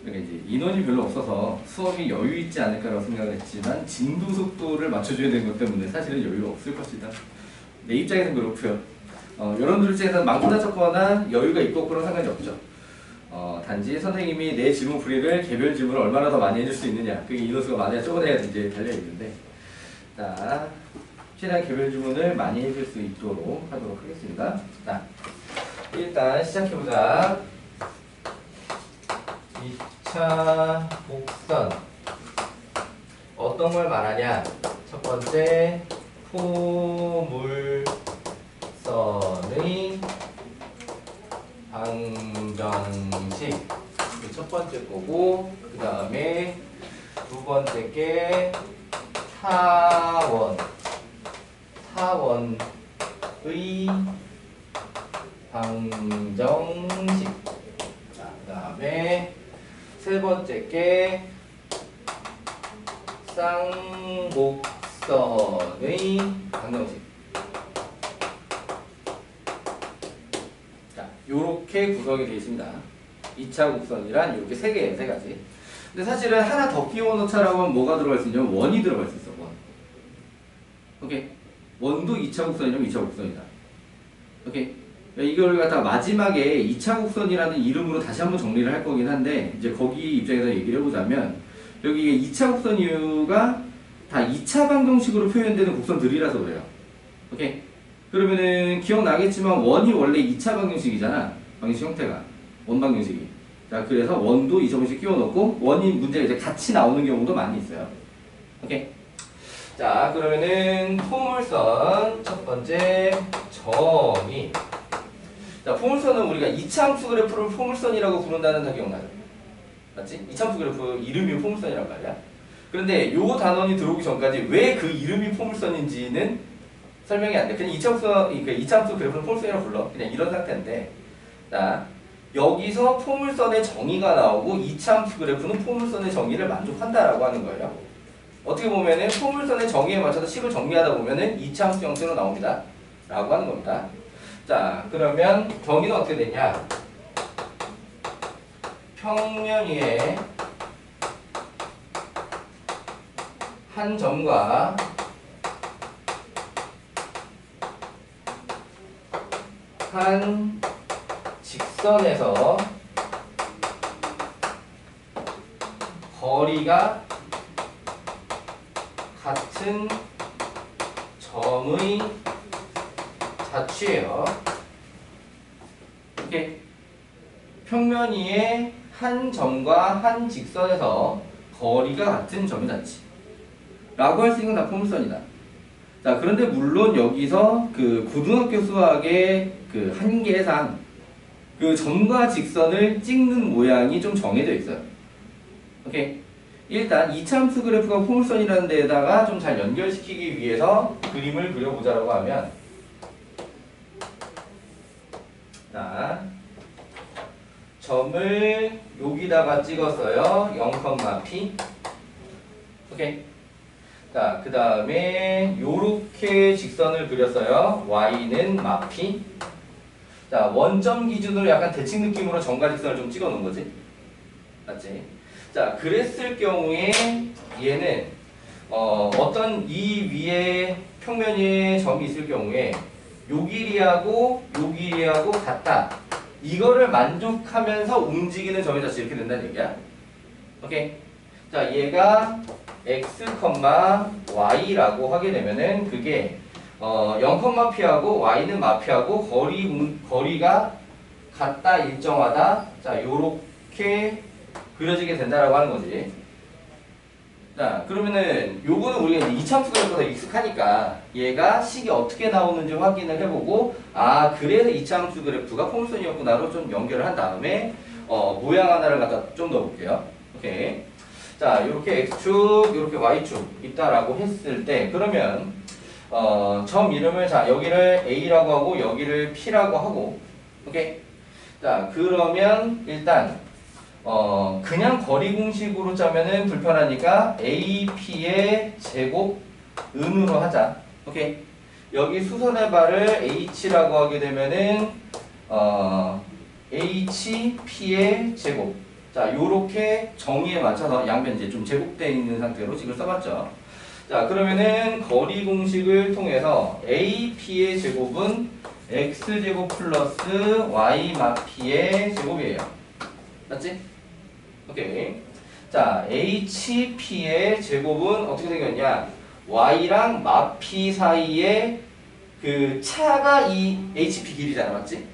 그러니까 이제 인원이 별로 없어서 수업이 여유 있지 않을까라고 생각을 했지만 진도 속도를 맞춰줘야 되는 것 때문에 사실은 여유가 없을 것이다. 내 입장에서는 그렇고요. 여러분들 입장에서는 많거나 적거나 여유가 있고 없고는 상관이 없죠. 단지 선생님이 내 질문 풀이를 개별 질문을 얼마나 더 많이 해줄 수 있느냐, 그게 인원수가 많아야 적어내야 이제 달려있는데, 자, 최대한 개별 질문을 많이 해줄 수 있도록 하도록 하겠습니다. 자, 일단 시작해보자. 2차 곡선 어떤 걸 말하냐? 첫 번째, 포물선의 방정식, 첫 번째 거고, 그 다음에 두 번째 게 타원의 방정식. 자, 그 다음에 세 번째 게 쌍곡선의 방정식. 자, 요렇게 구성이 되어 있습니다. 2차 곡선이란 이렇게 세 개예요, 세 가지. 근데 사실은 하나 더 끼워 넣자라고 하면 뭐가 들어갈 수 있냐면 원이 들어갈 수 있어, 원. 오케이? 원도 2차 곡선이라면 2차 곡선이다. 오케이? 이걸 갖다가 마지막에 2차 곡선이라는 이름으로 다시 한번 정리를 할 거긴 한데, 이제 거기 입장에서 얘기를 해보자면, 여기 2차 곡선 이유가 다 2차 방정식으로 표현되는 곡선들이라서 그래요. 오케이? 그러면은 기억나겠지만 원이 원래 2차 방정식이잖아. 방정식 형태가. 원 방정식이. 자, 그래서 원도 2차 방정식 끼워 넣고, 원이 문제가 이제 같이 나오는 경우도 많이 있어요. 오케이? 자, 그러면은 포물선 첫 번째 점이, 자, 포물선은 우리가 이차함수 그래프를 포물선이라고 부른다는 다 기억나죠? 맞지? 이차함수 그래프 이름이 포물선이란 말이야. 그런데 요 단원이 들어오기 전까지 왜 그 이름이 포물선인지는 설명이 안 돼. 그냥 이차함수 그래프는 포물선이라고 불러. 그냥 이런 상태인데, 자, 여기서 포물선의 정의가 나오고 이차함수 그래프는 포물선의 정의를 만족한다라고 하는 거예요. 어떻게 보면은 포물선의 정의에 맞춰서 식을 정리하다 보면은 이차함수 형태로 나옵니다. 라고 하는 겁니다. 자, 그러면 경위는 어떻게 되냐? 평면 위에 한 점과 한 직선에서 거리가 같은 점의 자취예요. 이렇게 평면 위에 한 점과 한 직선에서 거리가 같은 점의 자취 라고 할 수 있는 건 다 포물선이다. 자, 그런데 물론 여기서 그 고등학교 수학의 그 한계상 그 점과 직선을 찍는 모양이 좀 정해져 있어요. 오케이? 일단 이차함수 그래프가 포물선이라는 데에다가 좀 잘 연결시키기 위해서 그림을 그려보자라고 하면, 자, 점을 여기다가 찍었어요. 0,p. 오케이. 자, 그 다음에 요렇게 직선을 그렸어요. y는 마피. 자, 원점 기준으로 약간 대칭 느낌으로 점과 직선을 좀 찍어 놓은 거지. 맞지? 자, 그랬을 경우에 얘는 어떤 이 위에 평면 위에 점이 있을 경우에 요 길이하고 요 길이하고 같다. 이거를 만족하면서 움직이는 점의 자체 이렇게 된다는 얘기야. 오케이? 자, 얘가 x, y라고 하게 되면은 그게 0,p하고 y는 마피하고 거리가 같다, 일정하다. 자, 요렇게 그려지게 된다라고 하는 거지. 자, 그러면은 요거는 우리가 이제 이차함수 그래프가 익숙하니까 얘가 식이 어떻게 나오는지 확인을 해보고, 아, 그래서 이차함수 그래프가 포물선이었구나로 좀 연결을 한 다음에 모양 하나를 갖다 좀 넣어볼게요. 오케이. 자, 이렇게 x축, 이렇게 y축 있다라고 했을 때, 그러면 점 이름을, 자, 여기를 a라고 하고 여기를 p라고 하고, 오케이. 자, 그러면 일단 그냥 거리 공식으로 짜면은 불편하니까 AP의 제곱 은으로 하자. 오케이. 여기 수선의 발을 H라고 하게 되면은 HP의 제곱. 자, 요렇게 정의에 맞춰서 양변 이제 좀 제곱되어 있는 상태로 식을 써봤죠. 자, 그러면은 거리 공식을 통해서 AP의 제곱은 X제곱 플러스 Y 마P의 제곱이에요. 맞지? 오케이. 자, HP의 제곱은 어떻게 생겼냐? Y랑 마P 사이에 그 차가 이 HP 길이잖아. 맞지?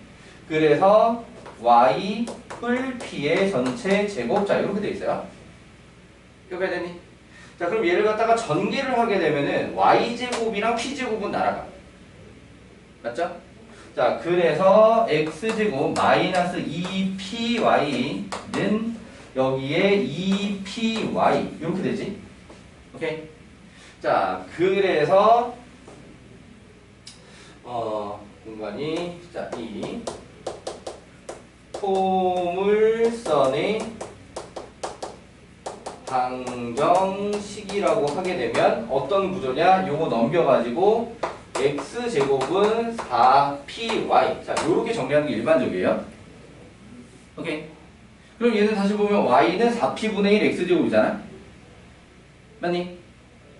그래서 Y 뿔 P의 전체 제곱. 자, 이렇게 돼 있어요. 이렇게 되니? 자, 그럼 얘를 갖다가 전개를 하게 되면은 Y제곱이랑 P제곱은 날아가. 맞죠? 자, 그래서 X제곱 마이너스 2PY는 여기에 2PY. 이렇게 되지? 오케이? 자, 그래서, 공간이, 자, 이 포물선의 방정식이라고 하게 되면 어떤 구조냐? 요거 넘겨가지고 x제곱은 4py. 자, 요렇게 정리하는 게 일반적이에요. 오케이. 그럼 얘는 다시 보면 y는 4p분의 1 x제곱이잖아. 맞니?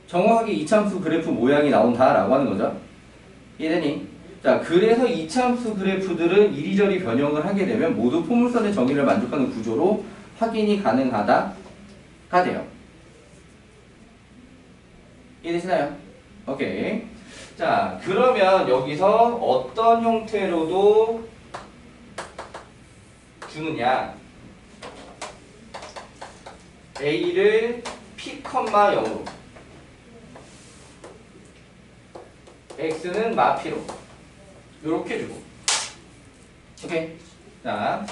정확하게 이차함수 그래프 모양이 나온다라고 하는 거죠. 이해되니? 자, 그래서 이차함수 그래프들은 이리저리 변형을 하게 되면 모두 포물선의 정의를 만족하는 구조로 확인이 가능하다가 돼요. 이해되시나요? 오케이. 자, 그러면 여기서 어떤 형태로도 주느냐? A를 P,0로 X는 마피로 요렇게 주고. 오케이. 자,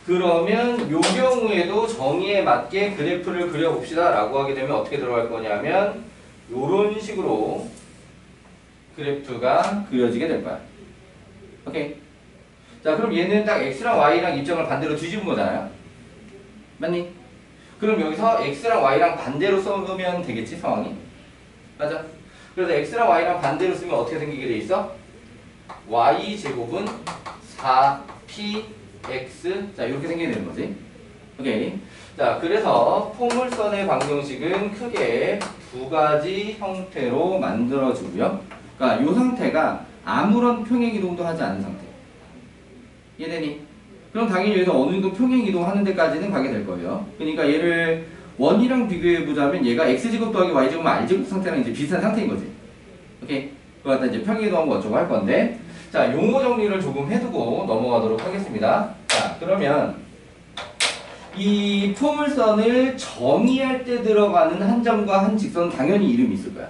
그러면 요 경우에도 정의에 맞게 그래프를 그려봅시다 라고 하게 되면 어떻게 들어갈 거냐면 요런 식으로 그래프가 그려지게 될 거야. 오케이. 자, 그럼 얘는 딱 X랑 Y랑 입장을 반대로 뒤집은 거잖아요. 맞니? 그럼 여기서 X랑 Y랑 반대로 써면 되겠지, 상황이? 맞아? 그래서 X랑 Y랑 반대로 쓰면 어떻게 생기게 돼 있어? Y제곱은 4PX. 자, 이렇게 생기게 되는 거지. 오케이. 자, 그래서 포물선의 방정식은 크게 두 가지 형태로 만들어지고요. 그러니까 이 상태가 아무런 평행이동도 하지 않은 상태. 이해되니? 그럼 당연히 여기서 어느 정도 평행이동 하는 데까지는 가게 될 거예요. 그러니까 얘를 원이랑 비교해보자면 얘가 x제곱 더하기 y제곱 r제곱 상태랑 이제 비슷한 상태인 거지. 오케이? 그거 갖다 이제 평행이동하고 어쩌고 할 건데. 자, 용어 정리를 조금 해두고 넘어가도록 하겠습니다. 자, 그러면 이 포물선을 정의할 때 들어가는 한 점과 한 직선은 당연히 이름이 있을 거야.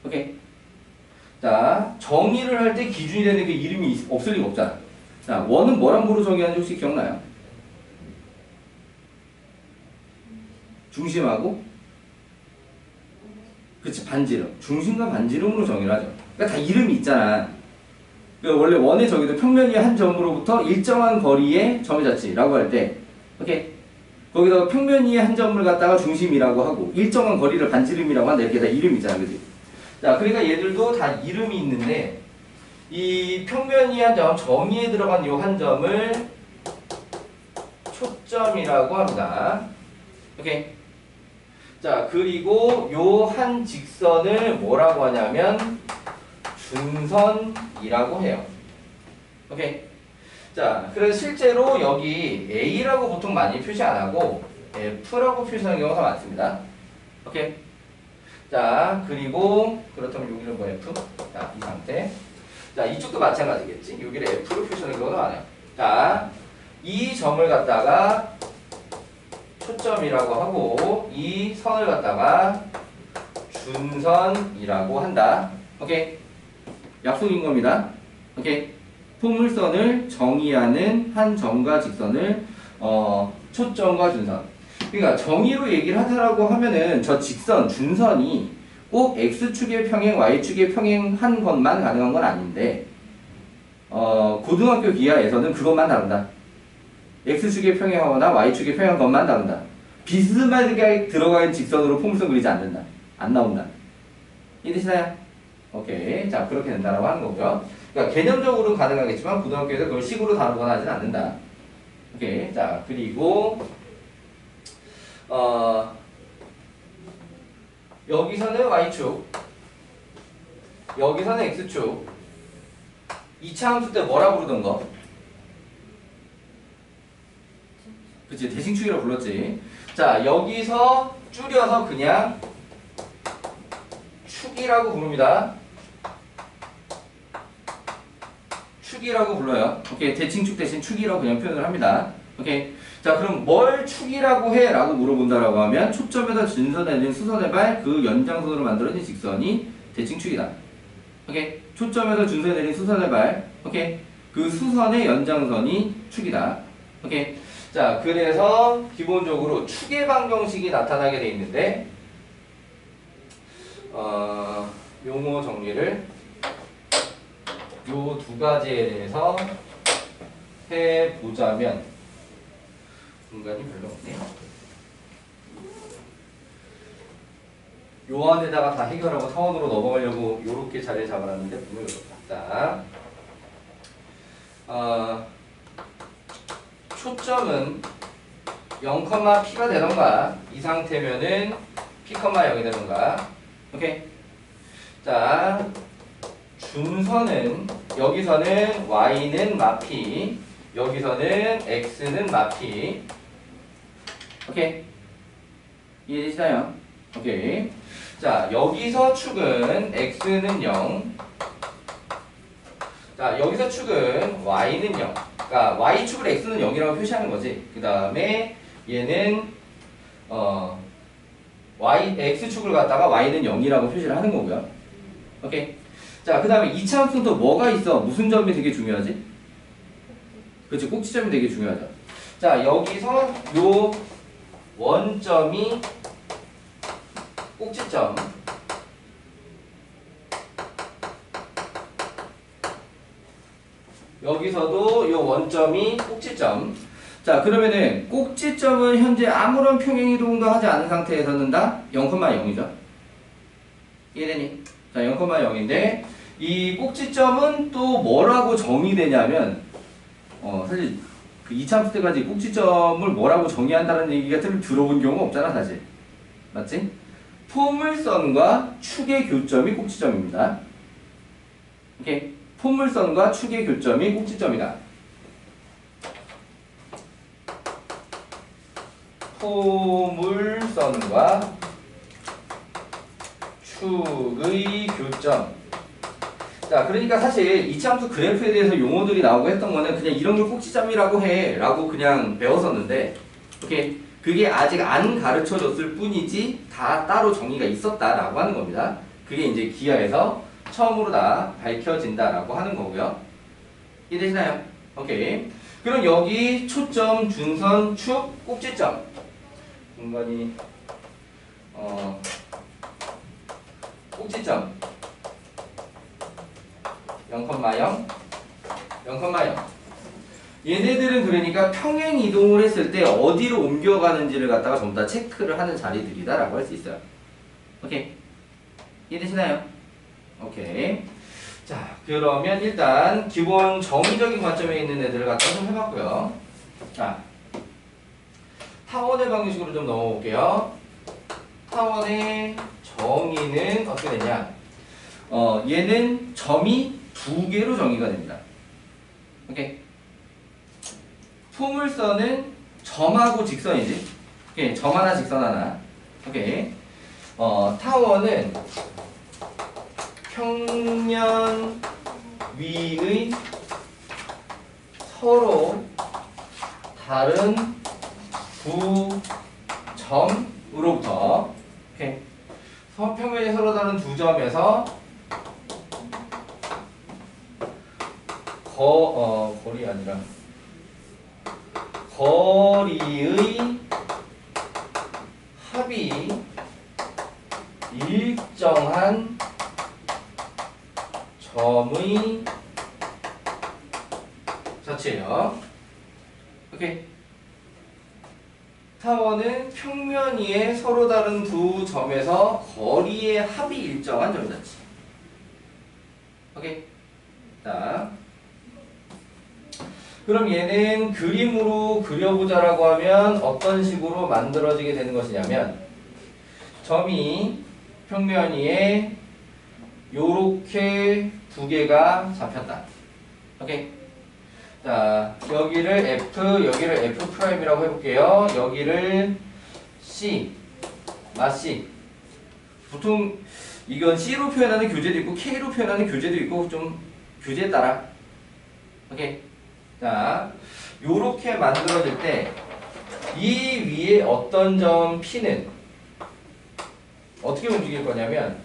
오케이? 자, 정의를 할 때 기준이 되는 게 이름이 없을 리가 없잖아. 자, 원은 뭐랑 뭐로 정의하는지 혹시 기억나요? 중심하고, 그치, 반지름. 중심과 반지름으로 정의를 하죠. 그러니까 다 이름이 있잖아. 그러니까 원래 원의 정의도 평면 위의 한 점으로부터 일정한 거리의 점의 자치라고 할 때, 오케이? 거기다가 평면 위의 한 점을 갖다가 중심이라고 하고, 일정한 거리를 반지름이라고 한다. 이렇게 다 이름이 있잖아. 그치? 자, 그러니까 얘들도 다 이름이 있는데, 이 평면 위의 한 점, 정의에 들어간 이 한 점을 초점이라고 합니다. 오케이? 자, 그리고 요 한 직선을 뭐라고 하냐면 중선이라고 해요. 오케이? 자, 그래서 실제로 여기 A라고 보통 많이 표시 안 하고 F라고 표시하는 경우가 많습니다. 오케이? 자, 그리고 그렇다면 여기는 뭐 F? 자, 이 상태. 자, 이쪽도 마찬가지겠지? 여기를 F로 표시하는 경우가 많아요. 자, 이 점을 갖다가 초점이라고 하고 이 선을 갖다가 준선이라고 한다. 오케이? 약속인 겁니다. 오케이? 포물선을 정의하는 한 점과 직선을 초점과 준선. 그러니까 정의로 얘기를 하자라고 하면은 저 직선, 준선이 꼭 X축의 평행, Y축의 평행한 것만 가능한 건 아닌데 고등학교 기하에서는 그것만 다룬다. X축의 평행하거나 Y축의 평행한 것만 다룬다. 비스듬하게 들어가는 직선으로 포물선 그리지 않는다. 안 나온다. 이해되시나요? 오케이. 자, 그렇게 된다라고 하는 거고요. 그러니까 개념적으로는 가능하겠지만 고등학교에서 그걸 식으로 다루거나 하진 않는다. 오케이. 자, 그리고 여기서는 y축, 여기서는 x축. 2차 함수 때 뭐라 부르던 거? 그치, 대칭축이라고 불렀지. 자, 여기서 줄여서 그냥 축이라고 부릅니다. 축이라고 불러요. 오케이, 대칭축 대신 축이라고 그냥 표현을 합니다. 오케이. 자, 그럼 뭘 축이라고 해? 라고 물어본다라고 하면 초점에서 준선에 있는 수선의 발 그 연장선으로 만들어진 직선이 대칭축이다. 오케이. 초점에서 준선에 내린 수선의 발, 오케이. 그 수선의 연장선이 축이다. 오케이. 자, 그래서 기본적으로 축의 방정식이 나타나게 돼 있는데, 용어 정리를 요 두 가지에 대해서 해보자면, 공간이 별로 없네요. 요 안에다가 다 해결하고 사원으로 넘어가려고 요렇게 자리를 잡아놨는데 분명히 그렇다. 자, 초점은 0,p가 되던가 이 상태면은 p,0이 되던가. 오케이. 자, 준선은 여기서는 y는 마피, 여기서는 x는 마피. 오케이. 이해되시나요? 오케이. 자, 여기서 축은 x는 0. 자, 여기서 축은 y는 0. 그러니까 y축을 x는 0이라고 표시하는 거지. 그 다음에 얘는 x축을 갖다가 y는 0이라고 표시를 하는 거고요. 오케이. 자, 그 다음에 2차 함수는 또 뭐가 있어? 무슨 점이 되게 중요하지? 그렇지, 꼭지점이 되게 중요하죠. 자, 여기서 요 원점이 꼭지점. 여기서도 요 원점이 꼭지점. 자, 그러면은 꼭지점은 현재 아무런 평행이동도 하지 않은 상태에서는 다 0,0이죠. 이해되니? 자, 0,0인데 이 꼭지점은 또 뭐라고 정의되냐면 사실 그 2차 함수 때까지 꼭지점을 뭐라고 정의한다는 얘기가 들어본 경우가 없잖아, 사실. 맞지? 포물선과 축의 교점이 꼭지점입니다. 오케이. 포물선과 축의 교점이 꼭지점이다. 포물선과 축의 교점. 자, 그러니까 사실 2차 함수 그래프에 대해서 용어들이 나오고 했던 거는 그냥 이런 걸 꼭지점이라고 해 라고 그냥 배웠었는데, 오케이. 그게 아직 안 가르쳐 줬을 뿐이지 다 따로 정의가 있었다라고 하는 겁니다. 그게 이제 기하에서 처음으로 다 밝혀진다라고 하는 거고요. 이해되시나요? 오케이. 그럼 여기 초점, 준선, 축, 꼭지점. 공간이 꼭지점 0,0 0,0 얘네들은 그러니까 평행 이동을 했을 때 어디로 옮겨가는지를 갖다가 전부 다 체크를 하는 자리들이다 라고 할 수 있어요. 오케이. 이해되시나요? 오케이. 자, 그러면 일단 기본 정의적인 관점에 있는 애들을 갖다가 좀 해봤고요. 자, 타원의 방식으로 좀 넘어볼게요. 타원의 정의는 어떻게 되냐? 얘는 점이 두 개로 정의가 됩니다. 오케이. 포물선은 점하고 직선이지. 오케이. 점 하나, 직선 하나. 오케이. 타원은 평면 위의 서로 다른 두 점으로부터, 오케이. 평면이 서로 다른 두 점에서 거리 아니라 거리의 합이 일정한 점의 자체예요. 오케이. 타원은 평면 위에 서로 다른 두 점에서 거리의 합이 일정한 점 자체. 오케이. 자, 그럼 얘는 그림으로 그려보자라고 하면 어떤 식으로 만들어지게 되는 것이냐면 점이 평면 위에 요렇게 두 개가 잡혔다. 오케이. 자, 여기를 F, 여기를 F'이라고 해볼게요. 여기를 C, C. 보통 이건 C로 표현하는 교재도 있고 K로 표현하는 교재도 있고 좀 교재에 따라. 오케이. 자, 요렇게 만들어질 때 이 위에 어떤 점 P는 어떻게 움직일 거냐면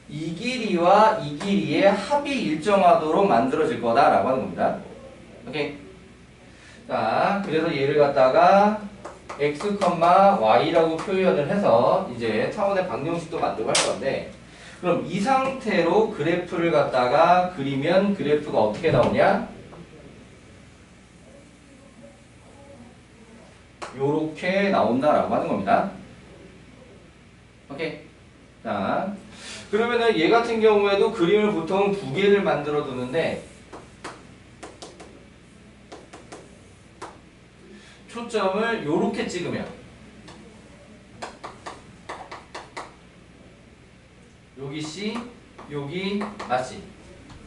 이 길이와 이 길이의 합이 일정하도록 만들어질 거다라고 하는 겁니다. 오케이. 자, 그래서 얘를 갖다가 x, y라고 표현을 해서 이제 차원의 방정식도 만들고 할 건데, 그럼 이 상태로 그래프를 갖다가 그리면 그래프가 어떻게 나오냐? 요렇게 나온다라고 하는 겁니다. 오케이. 자, 그러면은 얘 같은 경우에도 그림을 보통 두 개를 만들어 두는데, 초점을 요렇게 찍으면 여기 C, 여기 C.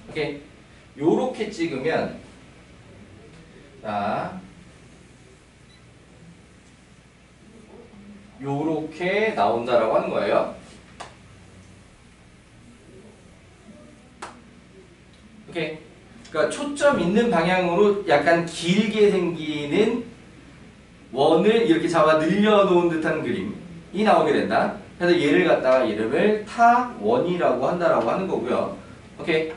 오케이. 요렇게 찍으면 자, 요렇게 나온다라고 하는 거예요. 오케이. 그러니까 초점 있는 방향으로 약간 길게 생기는 원을 이렇게 잡아 늘려놓은 듯한 그림이 나오게 된다. 그래서 얘를 갖다가 이름을 타원이라고 한다라고 하는 거고요. 오케이.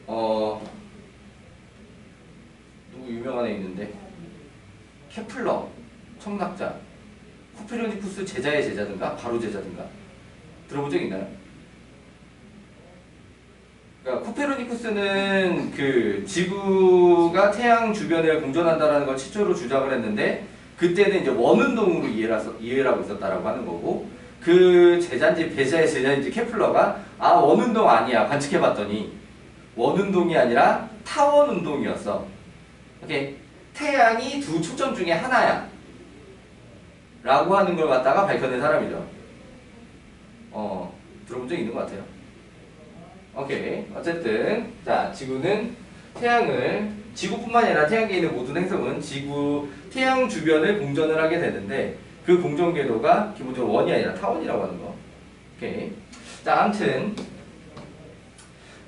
누구 유명한 애 있는데 케플러 천문학자 코페르니쿠스 제자의 제자든가 바로 제자든가 들어본 적 있나요? 그러니까 코페르니쿠스는 그 지구가 태양 주변을 공전한다라는 걸 최초로 주장을 했는데 그때는 이제 원운동으로 이해를 하고 있었다라고 하는 거고, 그 제자인지 배자의 제자인지 케플러가 원운동 아니야 관측해봤더니 원운동이 아니라 타원운동이었어. 오케이. 태양이 두 초점 중에 하나야 라고 하는 걸 갖다가 밝혀낸 사람이죠. 들어본 적 있는 것 같아요. 오케이. 어쨌든 자, 지구는 태양을, 지구뿐만 아니라 태양계에 있는 모든 행성은 태양 주변을 공전을 하게 되는데 그 공전 궤도가 기본적으로 원이 아니라 타원이라고 하는 거. 오케이. 자, 아무튼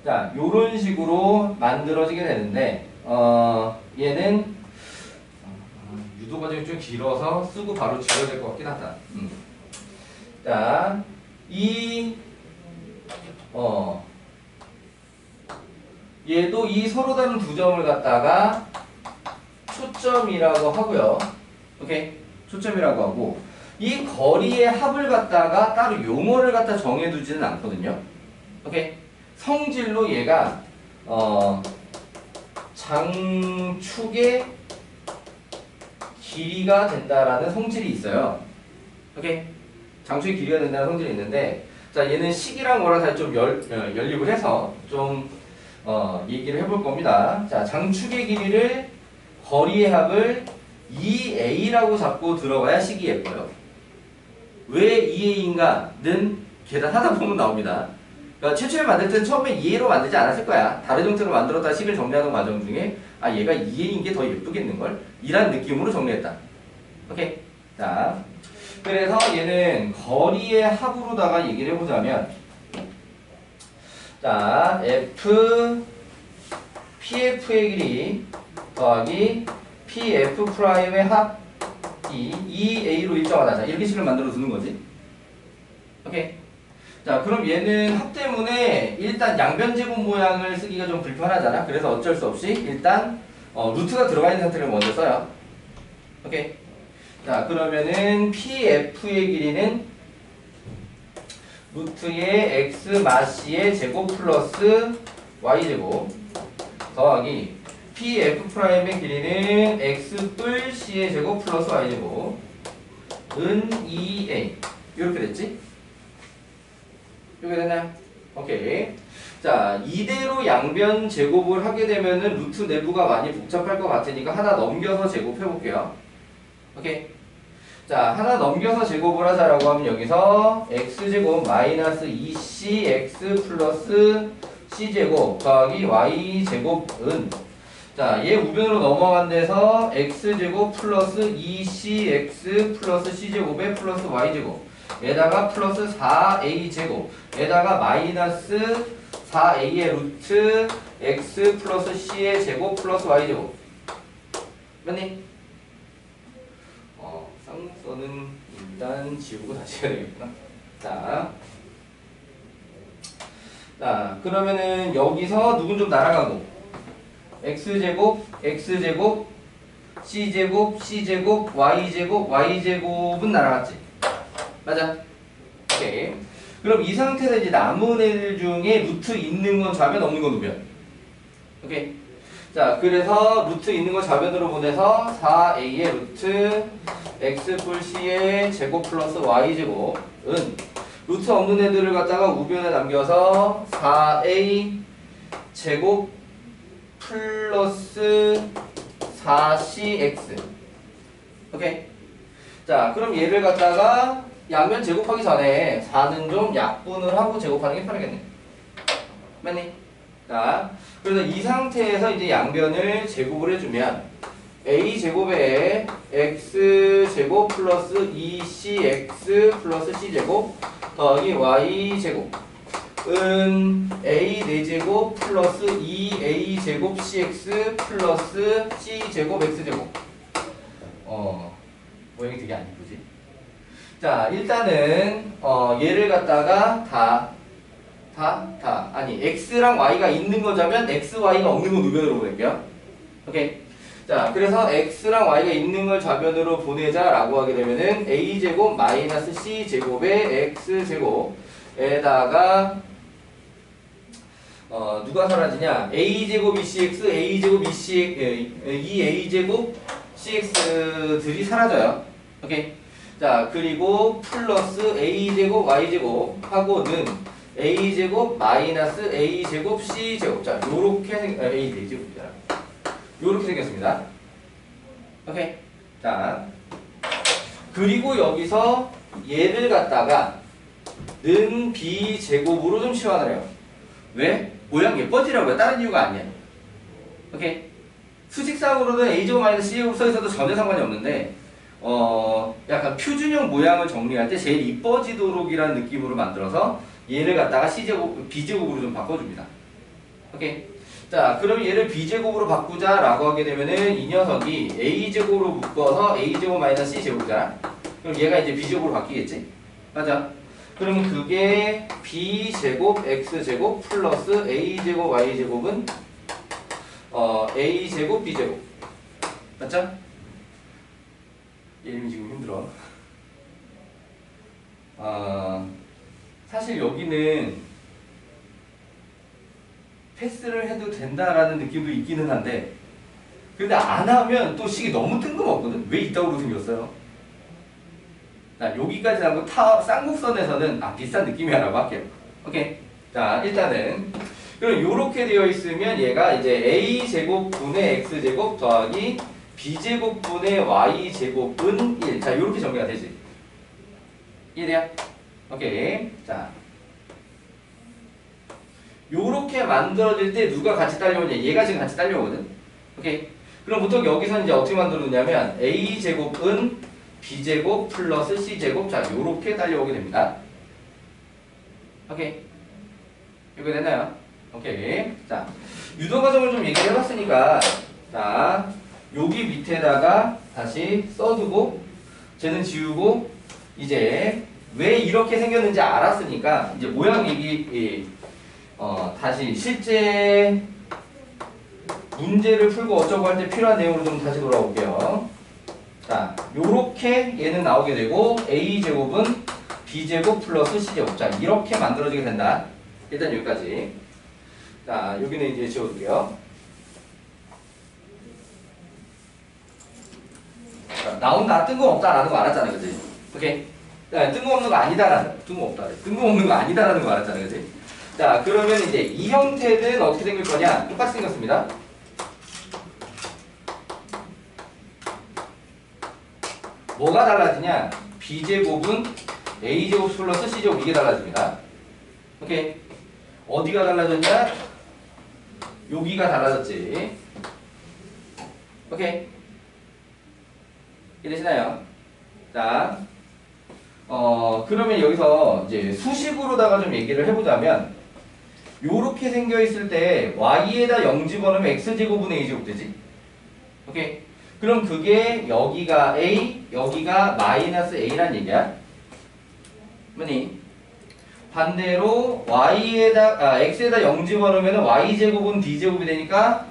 자, 요런 식으로 만들어지게 되는데 얘는 유도 과정이 좀 길어서 쓰고 바로 지워야 될 것 같긴 하다. 자, 얘도 이 서로 다른 두 점을 갖다가 초점이라고 하고요. 오케이? 초점이라고 하고, 이 거리의 합을 갖다가 따로 용어를 갖다 정해두지는 않거든요. 오케이? 성질로 얘가 장축의 길이가 된다라는 성질이 있어요. 오케이? 장축의 길이가 된다는 성질이 있는데, 자, 얘는 식이랑 뭐랑 다 좀 연립을 해서 좀 얘기를 해볼 겁니다. 자, 장축의 길이를, 거리의 합을 2a라고 잡고 들어가야 식이 예뻐요. 왜 2a인가는 계산하다 보면 나옵니다. 그러니까 최초에 만들 때는 처음에 2a로 만들지 않았을 거야. 다른 형태로 만들었다 식을 정리하는 과정 중에 얘가 2a인 게 더 예쁘겠는걸? 이란 느낌으로 정리했다. 오케이? 자, 그래서 얘는 거리의 합으로다가 얘기를 해보자면, 자, PF의 길이 더하기 PF'의 합이 2A로 일정하다. 자, 이렇게 식을 만들어 두는 거지. 오케이. 자, 그럼 얘는 합 때문에 일단 양변제곱 모양을 쓰기가 좀 불편하잖아. 그래서 어쩔 수 없이 일단 루트가 들어가 있는 상태를 먼저 써요. 오케이. 자, 그러면은 PF의 길이는 루트의 x 마씨의 제곱 플러스 y제곱 더하기 PF'의 길이는 x 뿔 c의 제곱 플러스 y제곱 은 2a 이렇게 됐지? 이렇게 됐나요? 오케이. 자, 이대로 양변 제곱을 하게 되면은 루트 내부가 많이 복잡할 것 같으니까 하나 넘겨서 제곱해 볼게요. 오케이. 자, 하나 넘겨서 제곱을 하자라고 하면 여기서 x제곱 마이너스 2cx 플러스 c제곱 더하기 y제곱은 자, 얘 우변으로 넘어간 데서 x제곱 플러스 2cx 플러스 c제곱에 플러스 y제곱 에다가 플러스 4a제곱 에다가 마이너스 4a의 루트 x 플러스 c의 제곱 플러스 y제곱 맞니? 쌍문서는 일단 지우고 다시 해야 되겠구나. 자, 그러면은 여기서 누군 좀 날아가고 x제곱, x제곱, c제곱, c제곱, y제곱, y제곱은 날아갔지. 맞아? 오케이. 그럼 이 상태에서 이제 남은 애들 중에 루트 있는 건 좌변, 없는 건 우변. 오케이. 자, 그래서 루트 있는 거 좌변으로 보내서 4a의 루트 x 풀 c의 제곱 플러스 y제곱은 루트 없는 애들을 갖다가 우변에 남겨서 4a 제곱 플러스 4cx. 오케이. 자, 그럼 얘를 갖다가 양변 제곱하기 전에 4는 좀 약분을 하고 제곱하는 게 편하겠네. 맞니? 자, 그래서 이 상태에서 이제 양변을 제곱을 해주면 a제곱에 x제곱 플러스 2cx 플러스 c제곱 더하기 y제곱은 a 4제곱 플러스 2a제곱 cx 플러스 c제곱 x제곱. 모양이 되게 안 이쁘지? 자, 일단은 얘를 갖다가 아니 x랑 y가 있는 거자면 x, y가 없는 건 우변으로 보낼게요. 오케이. 자, 그래서 x랑 y가 있는 걸 좌변으로 보내자라고 하게 되면은 a제곱 마이너스 c제곱에 x제곱에다가 누가 사라지냐? a제곱 2cx, a제곱 2a제곱 cx들이 사라져요. 오케이. 자, 그리고 플러스 a제곱 y제곱 하고는 a제곱 마이너스 a제곱 c제곱. 자, 요렇게 a 4제곱이잖아. 요렇게 생겼습니다. 오케이. 자, 그리고 여기서 얘를 갖다가 는 b제곱으로 좀 치환을 해요. 왜? 모양 예뻐지려고요. 다른 이유가 아니야. 오케이. 수식상으로는 a제곱 마이너스 c제곱 써있어도 전혀 상관이 없는데 약간 표준형 모양을 정리할 때 제일 이뻐지도록이라는 느낌으로 만들어서 얘를 갖다가 c제곱, b제곱으로 좀 바꿔줍니다. 오케이. 자, 그럼 얘를 b제곱으로 바꾸자라고 하게 되면은 이 녀석이 a제곱으로 묶어서 a제곱 마이너스 c제곱이잖아. 그럼 얘가 이제 b제곱으로 바뀌겠지? 맞아. 그러면 그게 b제곱 x제곱 플러스 a제곱 y제곱은 a제곱 b제곱. 맞죠? 이름이 지금 힘들어. 사실 여기는 패스를 해도 된다라는 느낌도 있기는 한데 근데 안 하면 또 식이 너무 뜬금없거든. 왜 이따구로 생겼어요? 자, 여기까지 나고 쌍곡선에서는 비슷한 느낌이라고 할게요. 오케이. 자, 일단은 그럼 요렇게 되어 있으면 얘가 이제 a제곱 분의 x제곱 더하기 b제곱 분의 y제곱은 1. 자, 요렇게 정리가 되지. 이해돼요? 오케이. 자, 요렇게 만들어질 때 누가 같이 딸려오냐? 얘가 지금 같이 딸려오거든. 오케이. 그럼 보통 여기서 이제 어떻게 만들어놓냐면 a제곱은 b제곱 플러스 c제곱. 자, 요렇게 딸려오게 됩니다. 오케이. 이거 됐나요? 오케이. 자, 유도 과정을 좀 얘기를 해봤으니까 자, 여기 밑에다가 다시 써두고 쟤는 지우고 이제 왜 이렇게 생겼는지 알았으니까 이제 모양 얘기 다시 실제 문제를 풀고 어쩌고 할 때 필요한 내용으로 좀 다시 돌아올게요. 자, 요렇게 얘는 나오게 되고 a제곱은 b제곱 플러스 c제곱. 자, 이렇게 만들어지게 된다. 일단 여기까지. 자, 여기는 이제 지워둘게요. 자, 나온다. 뜬금없다라는 거 알았잖아. 그치? 오케이? 자, 뜬금없는 거 아니다라는 거. 뜬금없다. 뜬금없는 거 아니다라는 거 알았잖아. 그치? 자, 그러면 이제 이 형태는 어떻게 생길 거냐? 똑같이 생겼습니다. 뭐가 달라지냐? b제곱은 a제곱 플러스 c제곱 이게 달라집니다. 오케이. 어디가 달라졌냐? 여기가 달라졌지. 오케이. 이해되시나요? 자, 그러면 여기서 이제 수식으로다가 좀 얘기를 해보자면, 요렇게 생겨 있을 때 y에다 0 집어넣으면 x제곱은 a제곱 되지. 오케이. 그럼 그게 여기가 a, 여기가 마이너스 a란 얘기야. 뭐니? 반대로 x에다 0 집어넣으면 y제곱은 b제곱이 되니까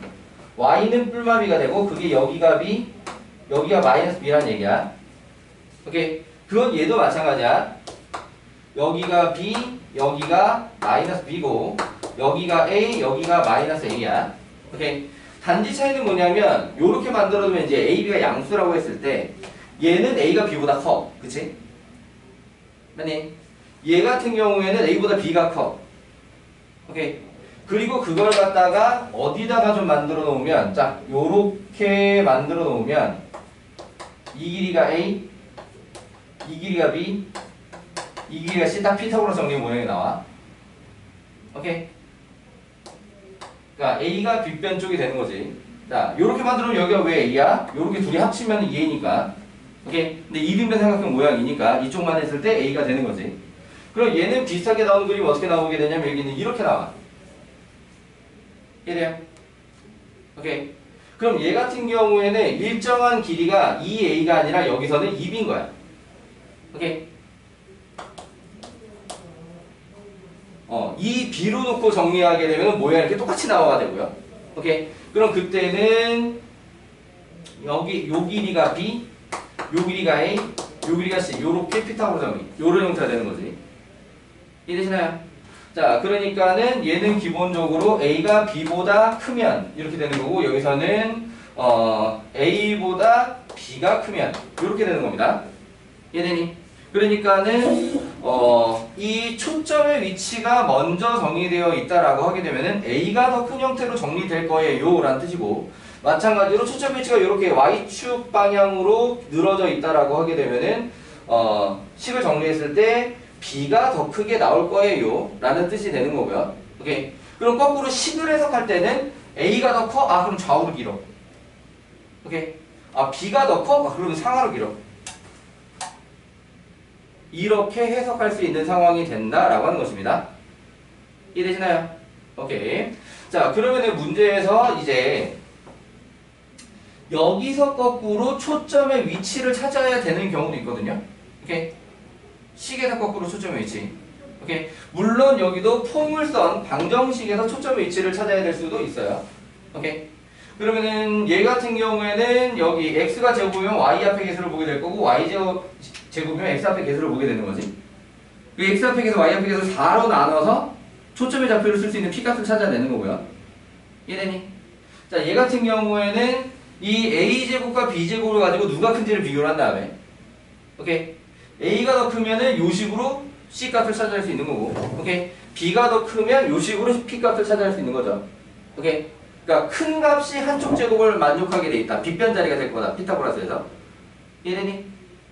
y는 뿔마비가 되고 그게 여기가 b, 여기가 마이너스 b란 얘기야. 오케이. 그건 얘도 마찬가지야. 여기가 b, 여기가 마이너스 b고 여기가 a, 여기가 마이너스 a야. 오케이. 단지 차이는 뭐냐면 요렇게 만들어두면 이제 a, b가 양수라고 했을 때 얘는 a가 b보다 커. 그치? 맞니? 얘 같은 경우에는 a보다 b가 커. 오케이. 그리고 그걸 갖다가 어디다가 좀 만들어 놓으면, 자, 요렇게 만들어 놓으면 이 길이가 a, 이 길이가 b, 이 길이가 c, 딱 피타고라스 정리 모양이 나와. 오케이. 그러니까 a가 빗변 쪽이 되는 거지. 자, 요렇게 만들면 여기가 왜 a야? 요렇게 둘이 합치면 2a니까. 오케이. 근데 이등변 삼각형 모양이니까 이쪽만 했을 때 a가 되는 거지. 그럼 얘는 비슷하게 나오는 그림이 어떻게 나오게 되냐면 여기는 이렇게 나와. 이래요. 오케이. 그럼 얘 같은 경우에는 일정한 길이가 2a가 아니라 여기서는 2b인 거야. 오케이. 이 b로 놓고 정리하게 되면 모양이 이렇게 똑같이 나와야 되고요. 오케이. 그럼 그때는 여기 요 길이가 b, 요 길이가 a, 요 길이가 c, 요렇게 피타고라스 정리. 요런 형태가 되는 거지. 이해되시나요? 자, 그러니까는 얘는 기본적으로 a가 b보다 크면 이렇게 되는 거고 여기서는 a보다 b가 크면 이렇게 되는 겁니다. 이해되니? 그러니까는 이 초점의 위치가 먼저 정리되어 있다라고 하게 되면은 a가 더 큰 형태로 정리될 거예요 라는 뜻이고, 마찬가지로 초점 위치가 이렇게 y축 방향으로 늘어져 있다라고 하게 되면은 식을 정리했을 때 b가 더 크게 나올 거예요 라는 뜻이 되는 거고요. 오케이. 그럼 거꾸로 식을 해석할 때는 a가 더 커? 아, 그럼 좌우로 길어. 오케이. 아, b가 더 커? 아, 그러면 상하로 길어. 이렇게 해석할 수 있는 상황이 된다라고 하는 것입니다. 이해되시나요? 오케이. 자, 그러면은 문제에서 이제 여기서 거꾸로 초점의 위치를 찾아야 되는 경우도 있거든요. 오케이. 식에서 거꾸로 초점의 위치. 오케이. 물론 여기도 포물선 방정식에서 초점의 위치를 찾아야 될 수도 있어요. 오케이. 그러면은 얘 같은 경우에는 여기 x가 제곱이면 y 앞에 개수를 보게 될 거고 y 제곱이면 x 앞에 개수를 보게 되는 거지. 그 x 앞에 개수, y 앞에 개수 4로 나눠서 초점의 좌표를 쓸 수 있는 p값을 찾아야 되는 거고요. 이해되니? 자, 얘 같은 경우에는 이 a제곱과 b제곱을 가지고 누가 큰지를 비교를 한 다음에, 오케이. a가 더 크면은 요 식으로 c 값을 찾아낼 수 있는 거고, 오케이. b가 더 크면 요 식으로 p 값을 찾아낼 수 있는 거죠. 오케이. 그러니까 큰 값이 한쪽 제곱을 만족하게 돼 있다. 빗변 자리가 될 거다. 피타고라스에서. 이해되니?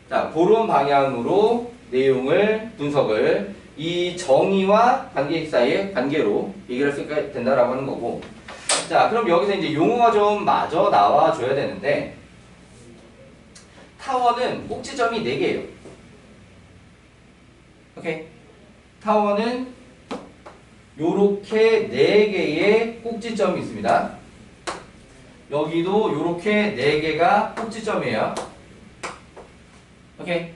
자, 그런 방향으로 내용을 분석을 이 정의와 관계식 사이의 관계로 얘기를 할 수 있게 된다라고 하는 거고. 자, 그럼 여기서 이제 용어가 좀 마저 나와줘야 되는데, 타원은 꼭지점이 4개예요. 오케이. 타원은 요렇게 4개의 꼭지점이 있습니다. 여기도 요렇게 4개가 꼭지점이에요. 오케이.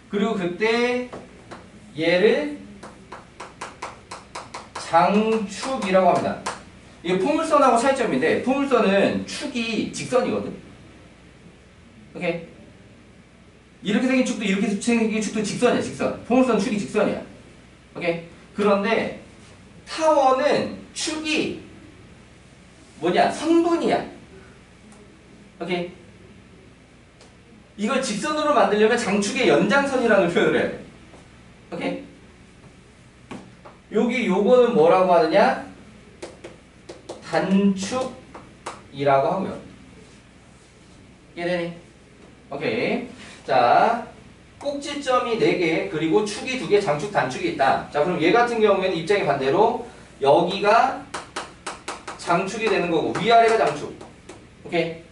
그리고 그때 얘를 장축이라고 합니다. 이게 포물선하고 차이점인데, 포물선은 축이 직선이거든. 오케이. 이렇게 생긴 축도 이렇게 생긴 축도 직선이야, 직선. 포물선 축이 직선이야. 오케이. 그런데 타원은 축이 뭐냐? 선분이야. 오케이. 이걸 직선으로 만들려면 장축의 연장선이라는 표현을 해야 돼. 오케이. 여기 요거는 뭐라고 하느냐? 단축이라고 하고요. 이해되니? 오케이. 자, 꼭지점이 4개, 그리고 축이 2개, 장축, 단축이 있다. 자, 그럼 얘 같은 경우에는 입장이 반대로 여기가 장축이 되는 거고 위아래가 장축. 오케이?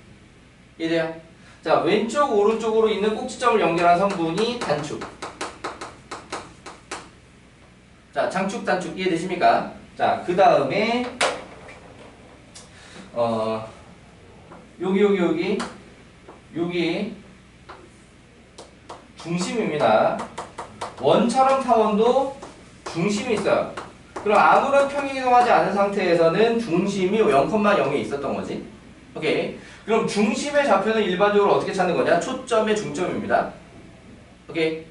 이해돼요? 자, 왼쪽, 오른쪽으로 있는 꼭지점을 연결한 성분이 단축. 자, 장축, 단축 이해되십니까? 자, 그 다음에 여기 중심입니다. 원처럼 타원도 중심이 있어요. 그럼 아무런 평행이동하지 않은 상태에서는 중심이 0,0에 있었던 거지. 오케이. 그럼 중심의 좌표는 일반적으로 어떻게 찾는 거냐? 초점의 중점입니다. 오케이.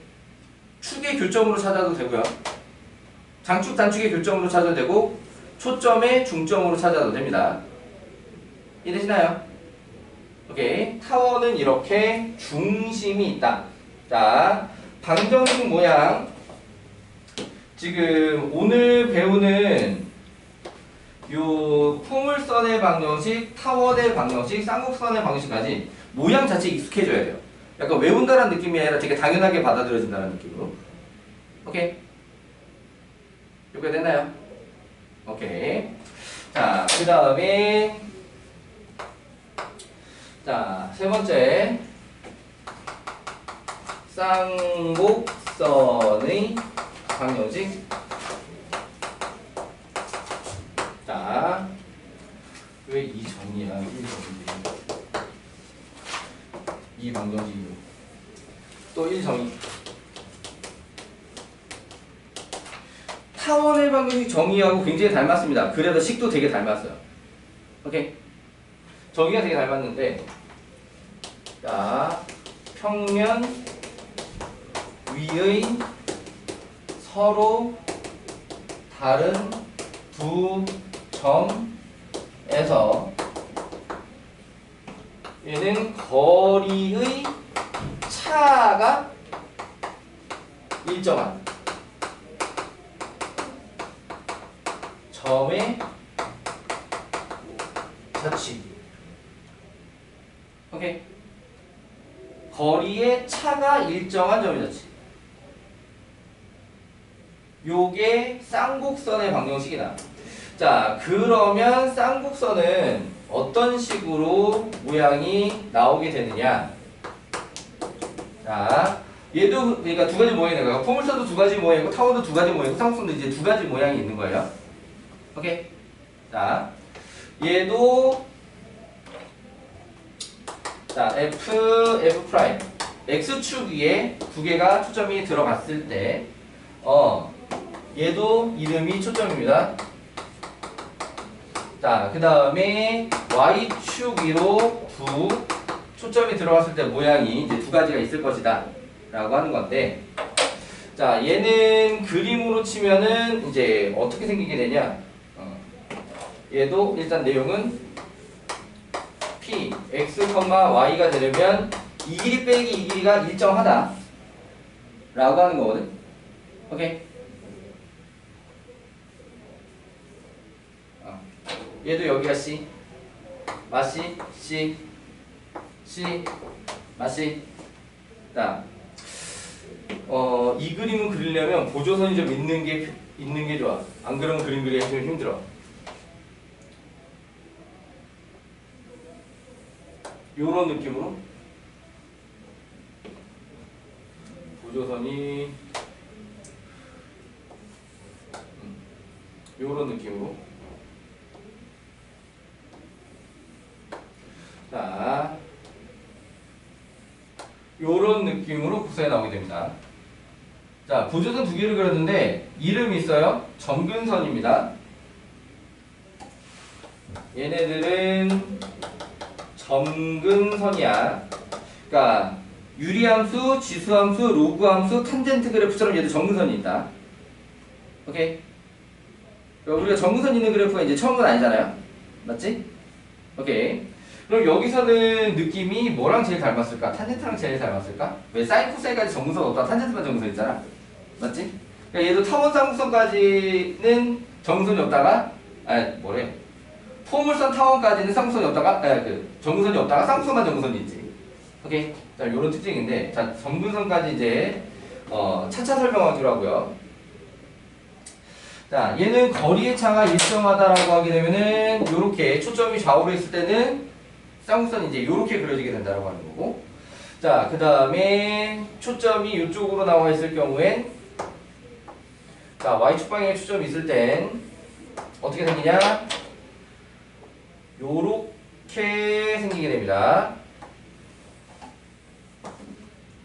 축의 교점으로 찾아도 되고요. 장축, 단축의 교점으로 찾아도 되고 초점의 중점으로 찾아도 됩니다. 이해되시나요? 오케이. 타원은 이렇게 중심이 있다. 자, 방정식 모양. 지금 오늘 배우는 요 포물선의 방정식, 타원의 방정식, 쌍곡선의 방정식까지 모양 자체 익숙해져야 돼요. 약간 외운다는 느낌이 아니라 되게 당연하게 받아들여진다는 느낌으로. 오케이? 이렇게 됐나요? 오케이. 자, 그 다음에 자, 세 번째 쌍곡선의 방정식. 자, 왜 이 정이야? 이 방정식이요. 또 1정의. 타원의 방정식 정의하고 굉장히 닮았습니다. 그래도 식도 되게 닮았어요. 오케이? 정의가 되게 닮았는데, 자, 평면 위의 서로 다른 두 점에서 얘는 거리의 차가 일정한 점의 자취. 오케이. 거리의 차가 일정한 점의 자취. 요게 쌍곡선의 방정식이다. 자, 그러면 쌍곡선은 어떤 식으로 모양이 나오게 되느냐? 자, 얘도 그러니까 두 가지 모양이 있는 거예요. 포물선도 두 가지 모양이고 타원도 두 가지 모양이고 쌍곡선도 이제 두 가지 모양이 있는 거예요. 오케이? 자, 얘도 자, F 프라임 X축 위에 두 개가 초점이 들어갔을 때 얘도 이름이 초점입니다. 자, 그 다음에 Y축 위로 두 초점이 들어갔을 때 모양이 이제 두 가지가 있을 것이다 라고 하는 건데, 자, 얘는 그림으로 치면은 이제 어떻게 생기게 되냐? 얘도 일단 내용은 P, X, Y가 되려면 이 길이 빼기 이 길이가 일정하다 라고 하는 거거든. 오케이? 얘도 여기가 C, 마C, C, C, 마C. 자, 이 그림을 그리려면 보조선이 좀 있는 게 좋아. 안 그러면 그림 그리기가 좀 힘들어. 요런 느낌으로 보조선이 요런 느낌으로. 자, 요런 느낌으로 곡선이 나오게 됩니다. 자, 보조선 두 개를 그렸는데 이름이 있어요. 점근선입니다. 얘네들은 점근선이야. 그러니까 유리함수, 지수함수, 로그함수, 탄젠트 그래프처럼 얘도 점근선이 있다. 오케이? 그러니까 우리가 점근선 있는 그래프가 이제 처음은 아니잖아요. 맞지? 오케이. 그럼 여기서는 느낌이 뭐랑 제일 닮았을까? 탄젠트랑 제일 닮았을까? 왜 사인 코사인까지 점근선 없다 탄젠트만 점근선 있잖아. 맞지? 그러니까 얘도 타원 쌍곡선까지는 정근선이 없다가, 뭐래? 포물선 타원까지는 쌍곡선이 없다가, 정근선이 없다가 쌍곡선만 정근선이 있지. 오케이? 자, 요런 특징인데, 자, 정근선까지 이제, 차차 설명하기로 하고요. 자, 얘는 거리의 차가 일정하다라고 하게 되면은, 요렇게 초점이 좌우로 있을 때는 쌍곡선이 이제 요렇게 그려지게 된다라고 하는 거고. 자, 그 다음에 초점이 이쪽으로 나와 있을 경우엔, 자, Y축 방향에 초점이 있을 땐 어떻게 생기냐? 요렇게 생기게 됩니다.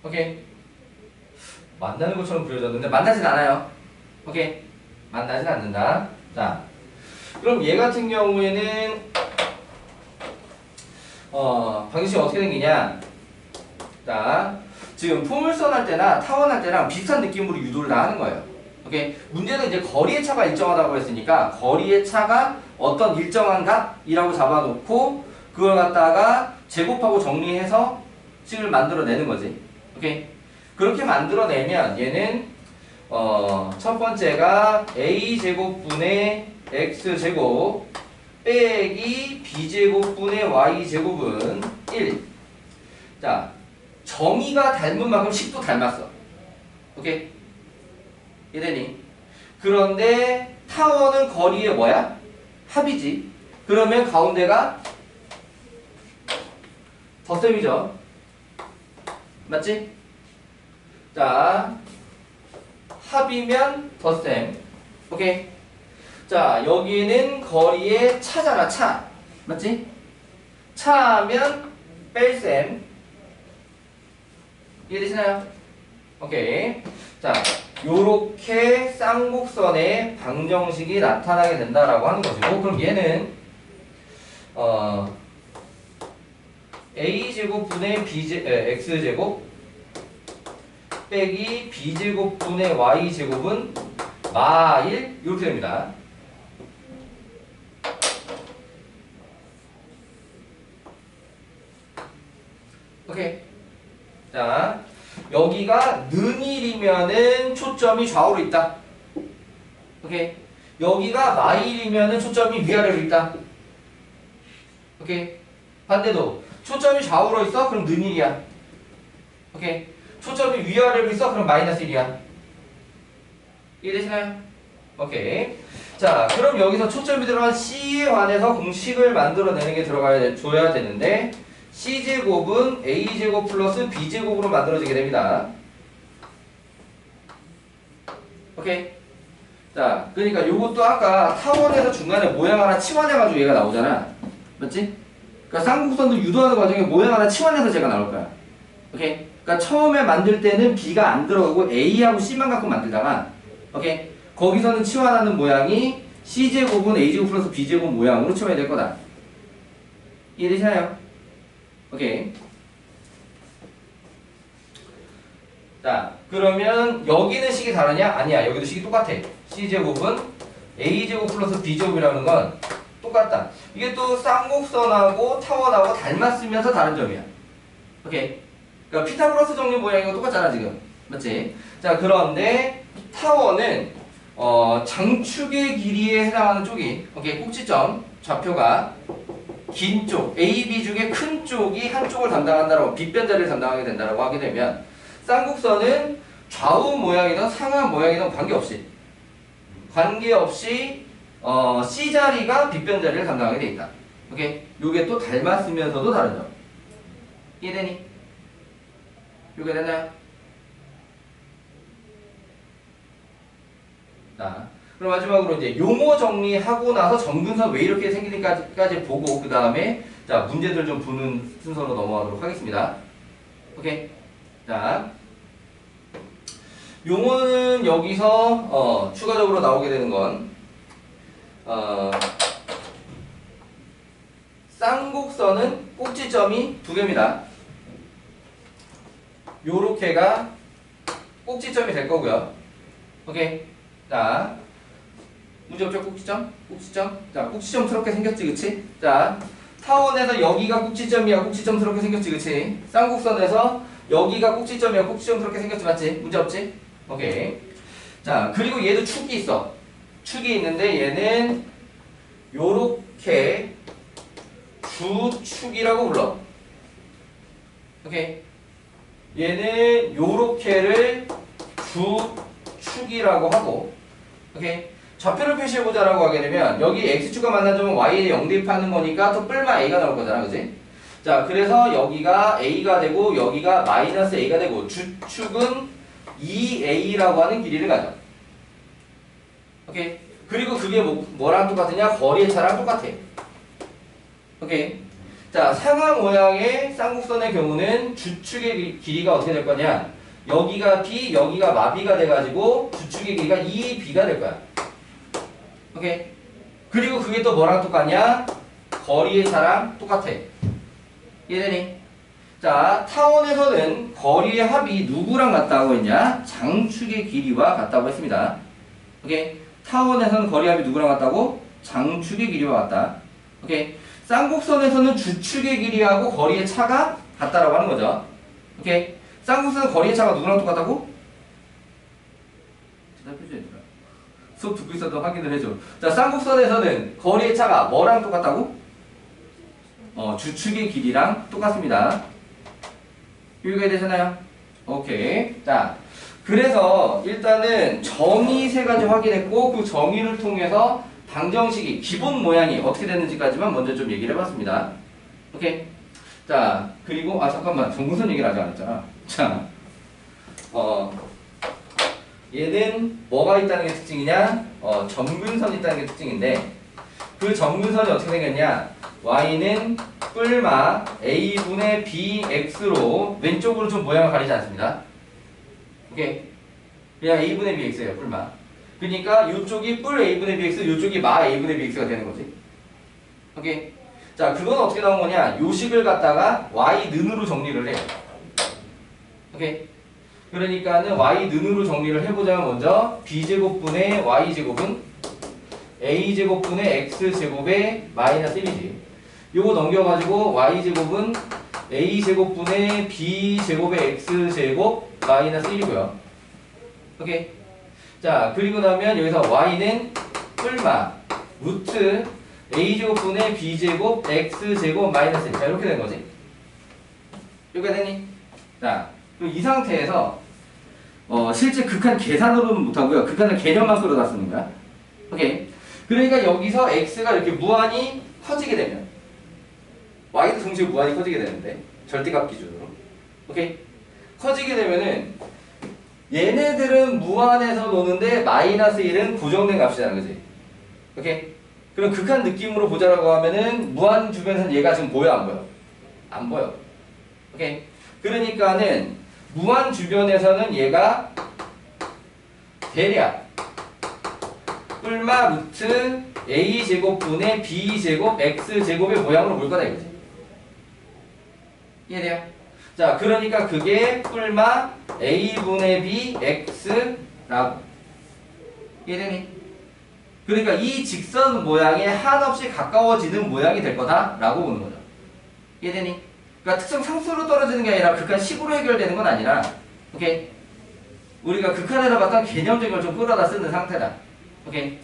오케이. 만나는 것처럼 그려졌는데 만나진 않아요. 오케이. 만나진 않는다. 자, 그럼 얘 같은 경우에는 방정식이 어떻게 생기냐? 자, 지금 포물선 할 때나 타원 할 때랑 비슷한 느낌으로 유도를 다 하는 거예요. 오케이. 문제는 이제 거리의 차가 일정하다고 했으니까 거리의 차가 어떤 일정한 값이라고 잡아놓고 그걸 갖다가 제곱하고 정리해서 식을 만들어내는 거지. 오케이. 그렇게 만들어내면 얘는 첫 번째가 a제곱분의 x제곱 빼기 b제곱분의 y제곱은 1. 자, 정의가 닮은 만큼 식도 닮았어. 오케이? 이해되니? 그런데 타원은 거리의 뭐야? 합이지. 그러면 가운데가 덧셈이죠. 맞지? 자, 합이면 덧셈. 오케이? 자, 여기는 거리의 차잖아, 차. 맞지? 차하면 뺄셈. 이해되시나요? 오케이. 자, 요렇게 쌍곡선의 방정식이 나타나게 된다라고 하는 것이고, 그럼 얘는 a제곱분의 x제곱 빼기 b제곱분의 y제곱은 마일 이렇게 됩니다. 오케이. 자, 여기가 는일이면은 초점이 좌우로 있다. 오케이. 여기가 마일이면은 초점이 위아래로 있다. 오케이. 반대도 초점이 좌우로 있어? 그럼 는일이야. 오케이. 초점이 위아래로 있어? 그럼 마이너스 1이야. 이해되시나요? 오케이. 자, 그럼 여기서 초점이 들어간 C에 관해서 공식을 만들어내는 게 줘야 되는데 C제곱은 A제곱 플러스 B제곱으로 만들어지게 됩니다. 오케이. 자, 그러니까 요것도 아까 타원에서 중간에 모양 하나 치환해가지고 얘가 나오잖아. 맞지? 그러니까 쌍곡선도 유도하는 과정에 모양 하나 치환해서 제가 나올 거야. 오케이? 그러니까 처음에 만들 때는 B가 안 들어가고 A하고 C만 갖고 만들다가 오케이? 거기서는 치환하는 모양이 C제곱은 A제곱 플러스 B제곱 모양으로 치환이 될 거다. 이해되시나요? 오케이. 자, 그러면 여기는 식이 다르냐? 아니야. 여기도 식이 똑같아. C제곱은 A제곱 플러스 B제곱이라는 건 똑같다. 이게 또 쌍곡선하고 타원하고 닮았으면서 다른 점이야. 오케이. 그러니까 피타고라스 정리 모양이고 똑같잖아 지금. 맞지? 자, 그런데 타원은 장축의 길이에 해당하는 쪽이 오케이, 꼭지점 좌표가 긴 쪽, A, B 중에 큰 쪽이 한쪽을 담당한다라고, 빗변자리를 담당하게 된다라고 하게 되면 쌍곡선은 좌우 모양이든 상하 모양이든 관계없이 C자리가 빗변자리를 담당하게 돼 있다. 오케이? 요게 또 닮았으면서도 다른 점. 이해되니? 요게 됐나요? 자, 그럼 마지막으로 이제 용어 정리하고 나서 정근선 왜 이렇게 생기는지까지 보고 그 다음에 자, 문제들 좀 푸는 순서로 넘어가도록 하겠습니다. 오케이? 자, 용어는 여기서 추가적으로 나오게 되는 건 쌍곡선은 꼭지점이 두 개입니다. 요렇게가 꼭지점이 될 거고요. 오케이? 자, 문제 없죠? 꼭지점? 꼭지점? 자, 꼭지점스럽게 생겼지, 그치? 자, 타원에서 여기가 꼭지점이야, 꼭지점스럽게 생겼지, 그치? 쌍곡선에서 여기가 꼭지점이야, 꼭지점스럽게 생겼지, 맞지? 문제 없지? 오케이. 자, 그리고 얘도 축이 있어. 축이 있는데 얘는 요렇게 주축이라고 불러. 오케이. 얘는 요렇게를 주축이라고 하고, 오케이. 좌표를 표시해보자라고 하게 되면 여기 x축과 만난 점은 y에 0 대입하는 거니까 또 뿔마 a가 나올 거잖아, 그지? 자, 그래서 여기가 a가 되고 여기가 마이너스 a가 되고 주축은 2a라고 하는 길이를 가져. 오케이. 그리고 그게 뭐랑 똑같으냐? 거리의 차랑 똑같아. 오케이. 자, 상하 모양의 쌍곡선의 경우는 주축의 길이가 어떻게 될 거냐? 여기가 b, 여기가 마비가 돼가지고 주축의 길이가 2b가 될 거야. 오케이. 그리고 그게 또 뭐랑 똑같냐? 거리의 차랑 똑같아. 이해되니? 자, 타원에서는 거리의 합이 누구랑 같다고 했냐? 장축의 길이와 같다고 했습니다. 오케이. 타원에서는 거리의 합이 누구랑 같다고? 장축의 길이와 같다. 오케이. 쌍곡선에서는 주축의 길이하고 거리의 차가 같다라고 하는 거죠. 오케이. 쌍곡선은 거리의 차가 누구랑 똑같다고? 수업 듣고 있어도 확인을 해줘. 자, 쌍곡선에서는 거리의 차가 뭐랑 똑같다고? 주축의 길이랑 똑같습니다. 이해가 되잖아요? 오케이. 자, 그래서 일단은 정의 세 가지 확인했고 그 정의를 통해서 방정식이 기본 모양이 어떻게 되는지까지만 먼저 좀 얘기를 해봤습니다. 오케이. 자, 그리고 잠깐만, 정근선 얘기를 아직 안 했잖아. 자, 얘는 뭐가 있다는 게 특징이냐? 점근선이 있다는 게 특징인데 그 점근선이 어떻게 생겼냐? y는 뿔마 a분의 bx로 왼쪽으로 좀 모양을 가리지 않습니다. 오케이. 그냥 a분의 bx예요, 뿔마. 그러니까 이쪽이 뿔 a분의 bx, 이쪽이 마 a분의 bx가 되는 거지. 오케이. 자, 그건 어떻게 나온 거냐? 요식을 갖다가 y는으로 정리를 해요. 오케이. 그러니까는 y는으로 정리를 해보자면 먼저 b제곱분의 y제곱은 a제곱분의 x제곱의 마이너스 1이지. 요거 넘겨가지고 y제곱은 a제곱분의 b제곱의 x제곱 마이너스 1이고요. 오케이. 자, 그리고 나면 여기서 y는 뿔마 루트 a제곱분의 b제곱 x제곱 마이너스 1. 자, 이렇게 된 거지. 이렇게 되니? 자, 이 상태에서 실제 극한 계산으로는 못하고요. 극한을 개념만 끌어다 쓰는 거야. 오케이. 그러니까 여기서 x가 이렇게 무한히 커지게 되면 y도 동시에 무한히 커지게 되는데 절대값 기준으로. 오케이. 커지게 되면은 얘네들은 무한에서 노는데 마이너스 1은 고정된 값이라는 거지. 오케이. 그럼 극한 느낌으로 보자라고 하면은 무한 주변에서는 얘가 지금 보여 안 보여? 안 보여. 오케이. 그러니까는 무한 주변에서는 얘가 대략 뿔마 루트 a제곱분의 b제곱 x제곱의 모양으로 볼 거다 이거지. 이해돼요? 자, 그러니까 그게 뿔마 a분의 b x라고. 이해되니? 그러니까 이 직선 모양에 한없이 가까워지는 모양이 될 거다라고 보는 거죠. 이해되니? 그러니까 특성 상수로 떨어지는 게 아니라 극한 식으로 해결되는 건 아니라, 오케이? 우리가 극한에다 봤던 개념적인 걸 좀 끌어다 쓰는 상태다. 오케이?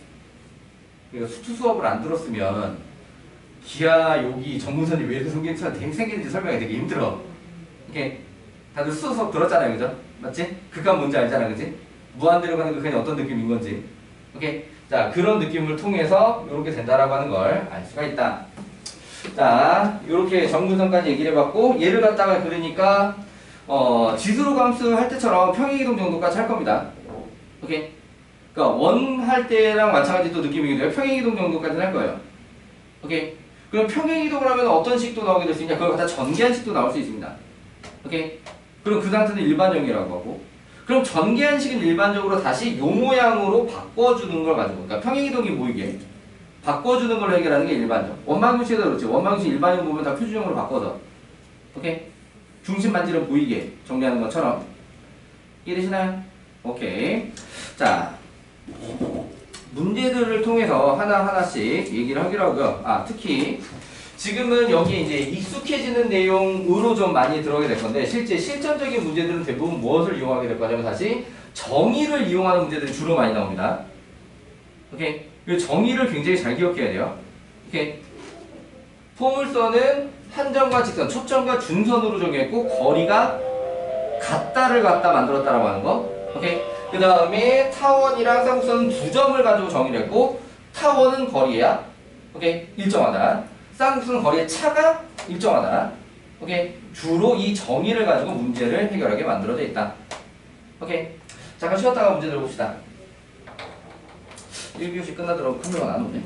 그러니까 수투 수업을 안 들었으면 기하, 요기, 정문선이 왜 이렇게 생기는지 설명이 되게 힘들어. 오케이? 다들 수투 수업 들었잖아요, 그죠? 맞지? 극한 뭔지 알잖아, 그지? 무한대로 가는 극한이 어떤 느낌인 건지. 오케이? 자, 그런 느낌을 통해서 이렇게 된다라고 하는 걸 알 수가 있다. 자, 이렇게 정근선까지 얘기를 해봤고, 얘를 갖다가 그러니까 지수로 감수할 때처럼 평행이동 정도까지 할 겁니다. 오케이? 그러니까 원 할 때랑 마찬가지 또 느낌이기도 해요. 평행이동 정도까지는 할 거예요. 오케이? 그럼 평행이동을 하면 어떤 식도 나오게 될 수 있냐? 그걸 갖다 전개한 식도 나올 수 있습니다. 오케이? 그럼 그 상태는 일반형이라고 하고, 그럼 전개한 식은 일반적으로 다시 요 모양으로 바꿔주는 걸 가지고, 그러니까 평행이동이 보이게 바꿔주는 걸 해결하는 게 일반적. 원방정식도 그렇지. 원방정식 일반형 보면 다 표준형으로 바꿔서, 오케이? 중심 반지름 보이게 정리하는 것처럼. 이해되시나요? 오케이. 자, 문제들을 통해서 하나하나씩 얘기를 하기로 하고요. 특히 지금은 여기 이제 익숙해지는 내용으로 좀 많이 들어가게 될 건데 실제 실전적인 문제들은 대부분 무엇을 이용하게 될 거냐면 다시 정의를 이용하는 문제들이 주로 많이 나옵니다. 오케이? 이 정의를 굉장히 잘 기억해야 돼요. 오케이? 포물선은 한점과 직선, 초점과 준선으로 정했고 거리가 같다를 갖다 만들었다라고 하는 거. 오케이? 그 다음에 타원이랑 쌍곡선은 두 점을 가지고 정의를 했고 타원은 거리야. 오케이? 일정하다. 쌍곡선은 거리의 차가 일정하다. 오케이? 주로 이 정의를 가지고 문제를 해결하게 만들어져 있다. 오케이? 잠깐 쉬었다가 문제 들어봅시다. 1교시 끝나더라도 큰 명은 안 오네.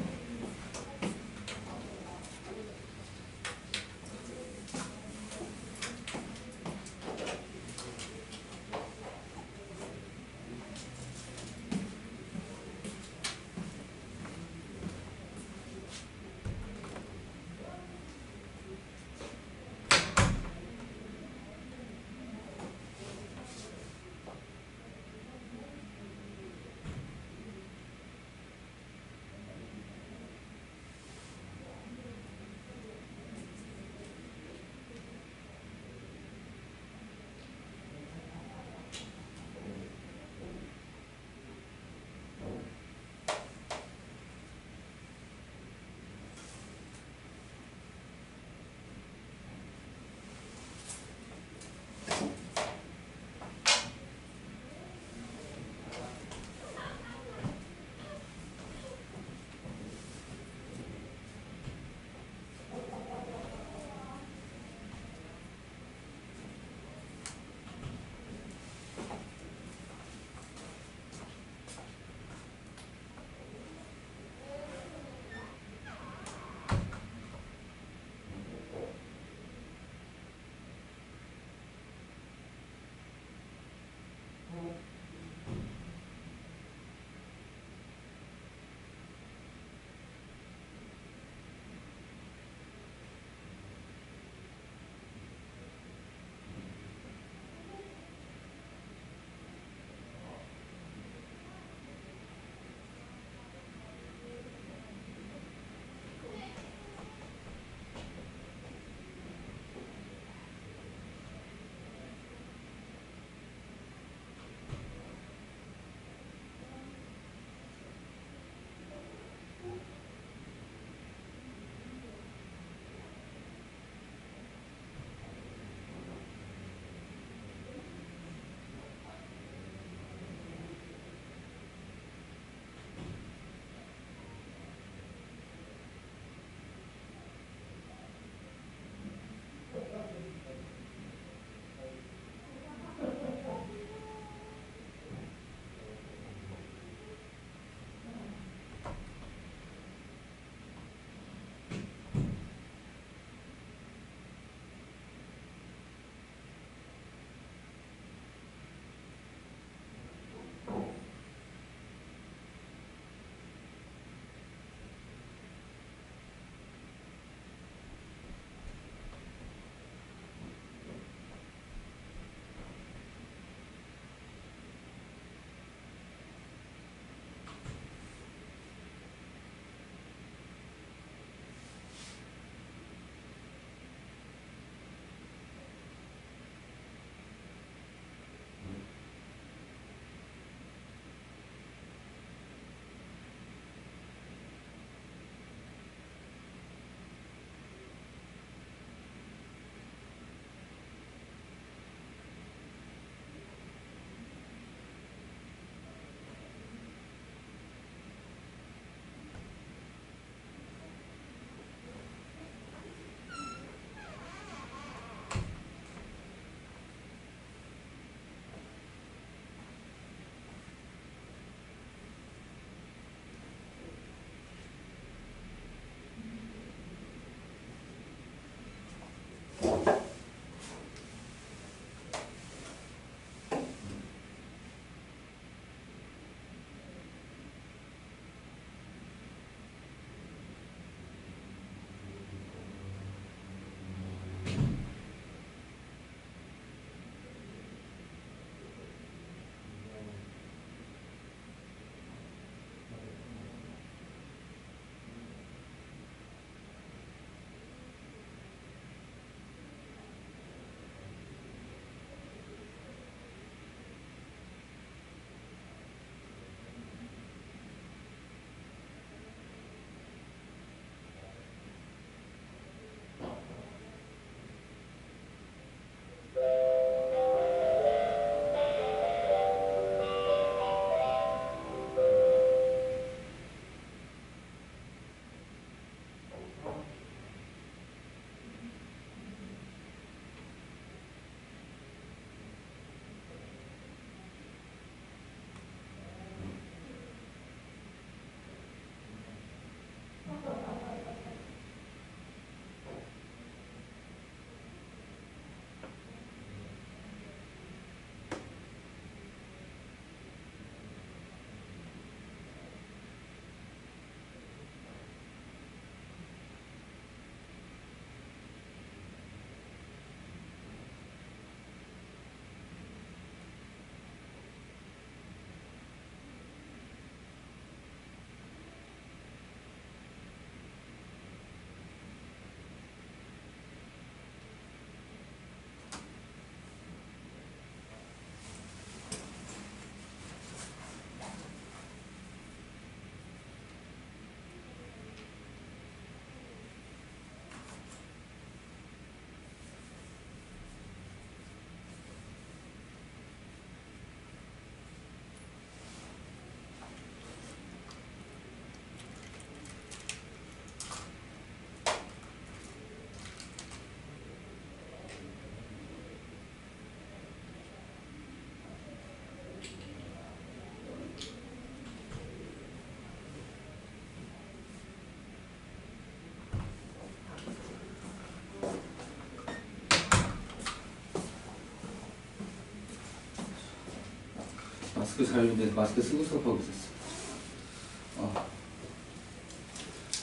마스크 잘 입는데 마스크 쓰고 수업하고 있었어.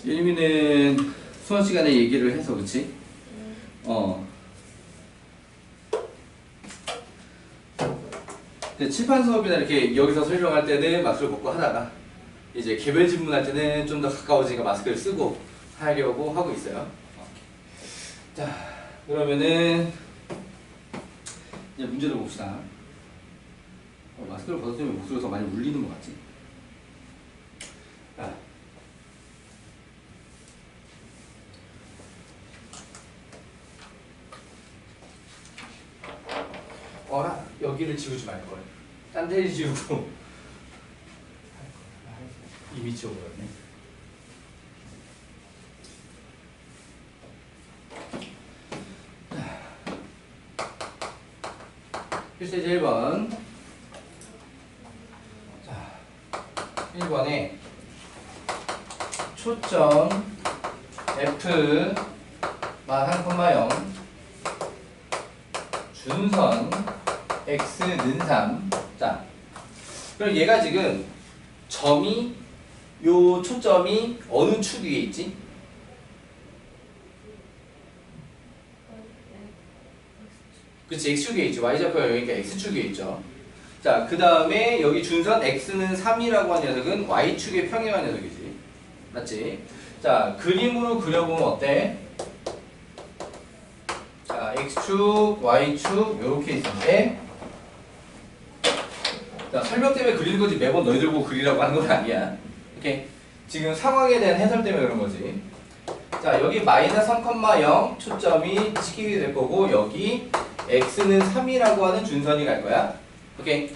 예림이는 수업 시간에 얘기를 해서 그치? 근데 칠판 수업이나 이렇게 여기서 설명할 때는 마스크를 벗고 하다가 이제 개별 질문할 때는 좀 더 가까워지니까 마스크를 쓰고 하려고 하고 있어요. 자, 그러면은 이제 문제를 봅시다. 마스크를 벗었더니 목소리가 더 많이 울리는 것 같지? 자. 여기를 지우지 말걸. 딴 데를 지우고. 이미 지워버렸네. 필수제 1번. 자, 1번에 초점 F 만 1,0 준선 X는 3. 자, 그럼 얘가 지금 점이 요 초점이 어느 축 위에 있지? 그치, X축 위에 있죠. Y좌표가 여기니까 X축 위에 있죠. 자, 그 다음에 여기 준선 X는 3이라고 한 녀석은 Y축에 평행한 녀석이지. 맞지? 자, 그림으로 그려보면 어때? 자, X축, Y축 요렇게 있는데, 자, 설명 때문에 그리는 거지 매번 너희들 보고 그리라고 하는 건 아니야. 오케이? 지금 상황에 대한 해설 때문에 그런 거지. 자, 여기 마이너스 3,0 초점이 찍히게 될 거고, 여기 x는 3이라고 하는 준선이 갈 거야. 오케이?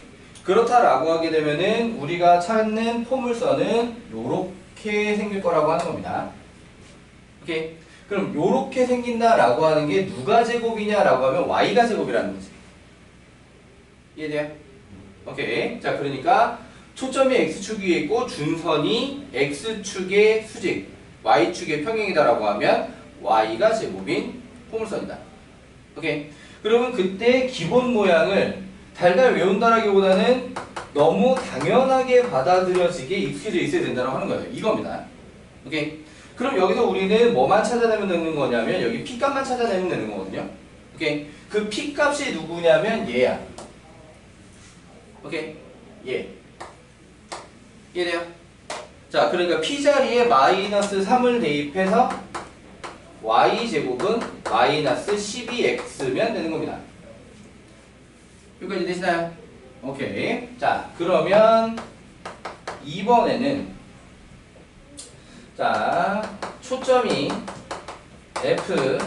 그렇다라고 하게 되면은 우리가 찾는 포물선은 요렇게 생길 거라고 하는 겁니다. 오케이? 그럼 요렇게 생긴다라고 하는 게 누가 제곱이냐라고 하면 y가 제곱이라는 거지. 이해돼요? 오케이. 자, 그러니까 초점이 x축 위에 있고 준선이 x축의 수직, y축의 평행이다라고 하면 y가 제곱인 포물선이다. 오케이. 그러면 그때 기본 모양을 달달 외운다라기보다는 너무 당연하게 받아들여지게 익숙해져 있어야 된다고 하는 거예요. 이겁니다. 오케이. 그럼 여기서 우리는 뭐만 찾아내면 되는 거냐면 여기 p값만 찾아내면 되는 거거든요. 오케이. 그 p값이 누구냐면 얘야. 오케이. 얘. 이해돼요? 자, 그러니까 p자리에 마이너스 3을 대입해서 y제곱은 마이너스 12x면 되는 겁니다. 여기까지 되시나요? 오케이. 자, 그러면 2번에는 자, 초점이 f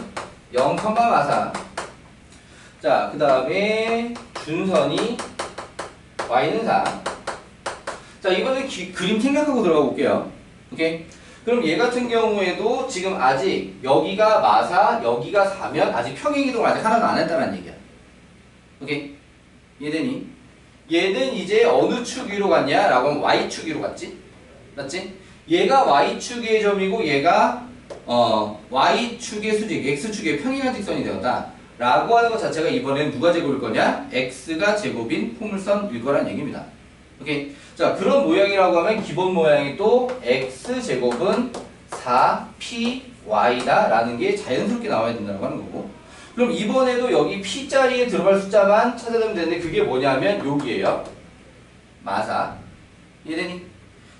0,4 자, 그 다음에 준선이 y는 4 자, 이번엔 그림 생각하고 들어가 볼게요. 오케이? 그럼 얘 같은 경우에도 지금 아직 여기가 마사, 여기가 4면 아직 평행이동을 아직 하나도 안 했다는 얘기야. 오케이? 이해되니? 얘는 이제 어느 축 위로 갔냐? 라고 하면 Y축 위로 갔지? 맞지? 얘가 Y축의 점이고 얘가 Y축의 수직, X축의 평행한 직선이 되었다. 라고 하는 것 자체가 이번엔 누가 제곱일 거냐? X가 제곱인 포물선 위도라는 얘기입니다. 오케이? 자, 그런 모양이라고 하면 기본 모양이 또 x제곱은 4py다 라는 게 자연스럽게 나와야 된다고 하는 거고, 그럼 이번에도 여기 p자리에 들어갈 숫자만 찾아내면 되는데 그게 뭐냐면 여기에요. 마사. 이해되니?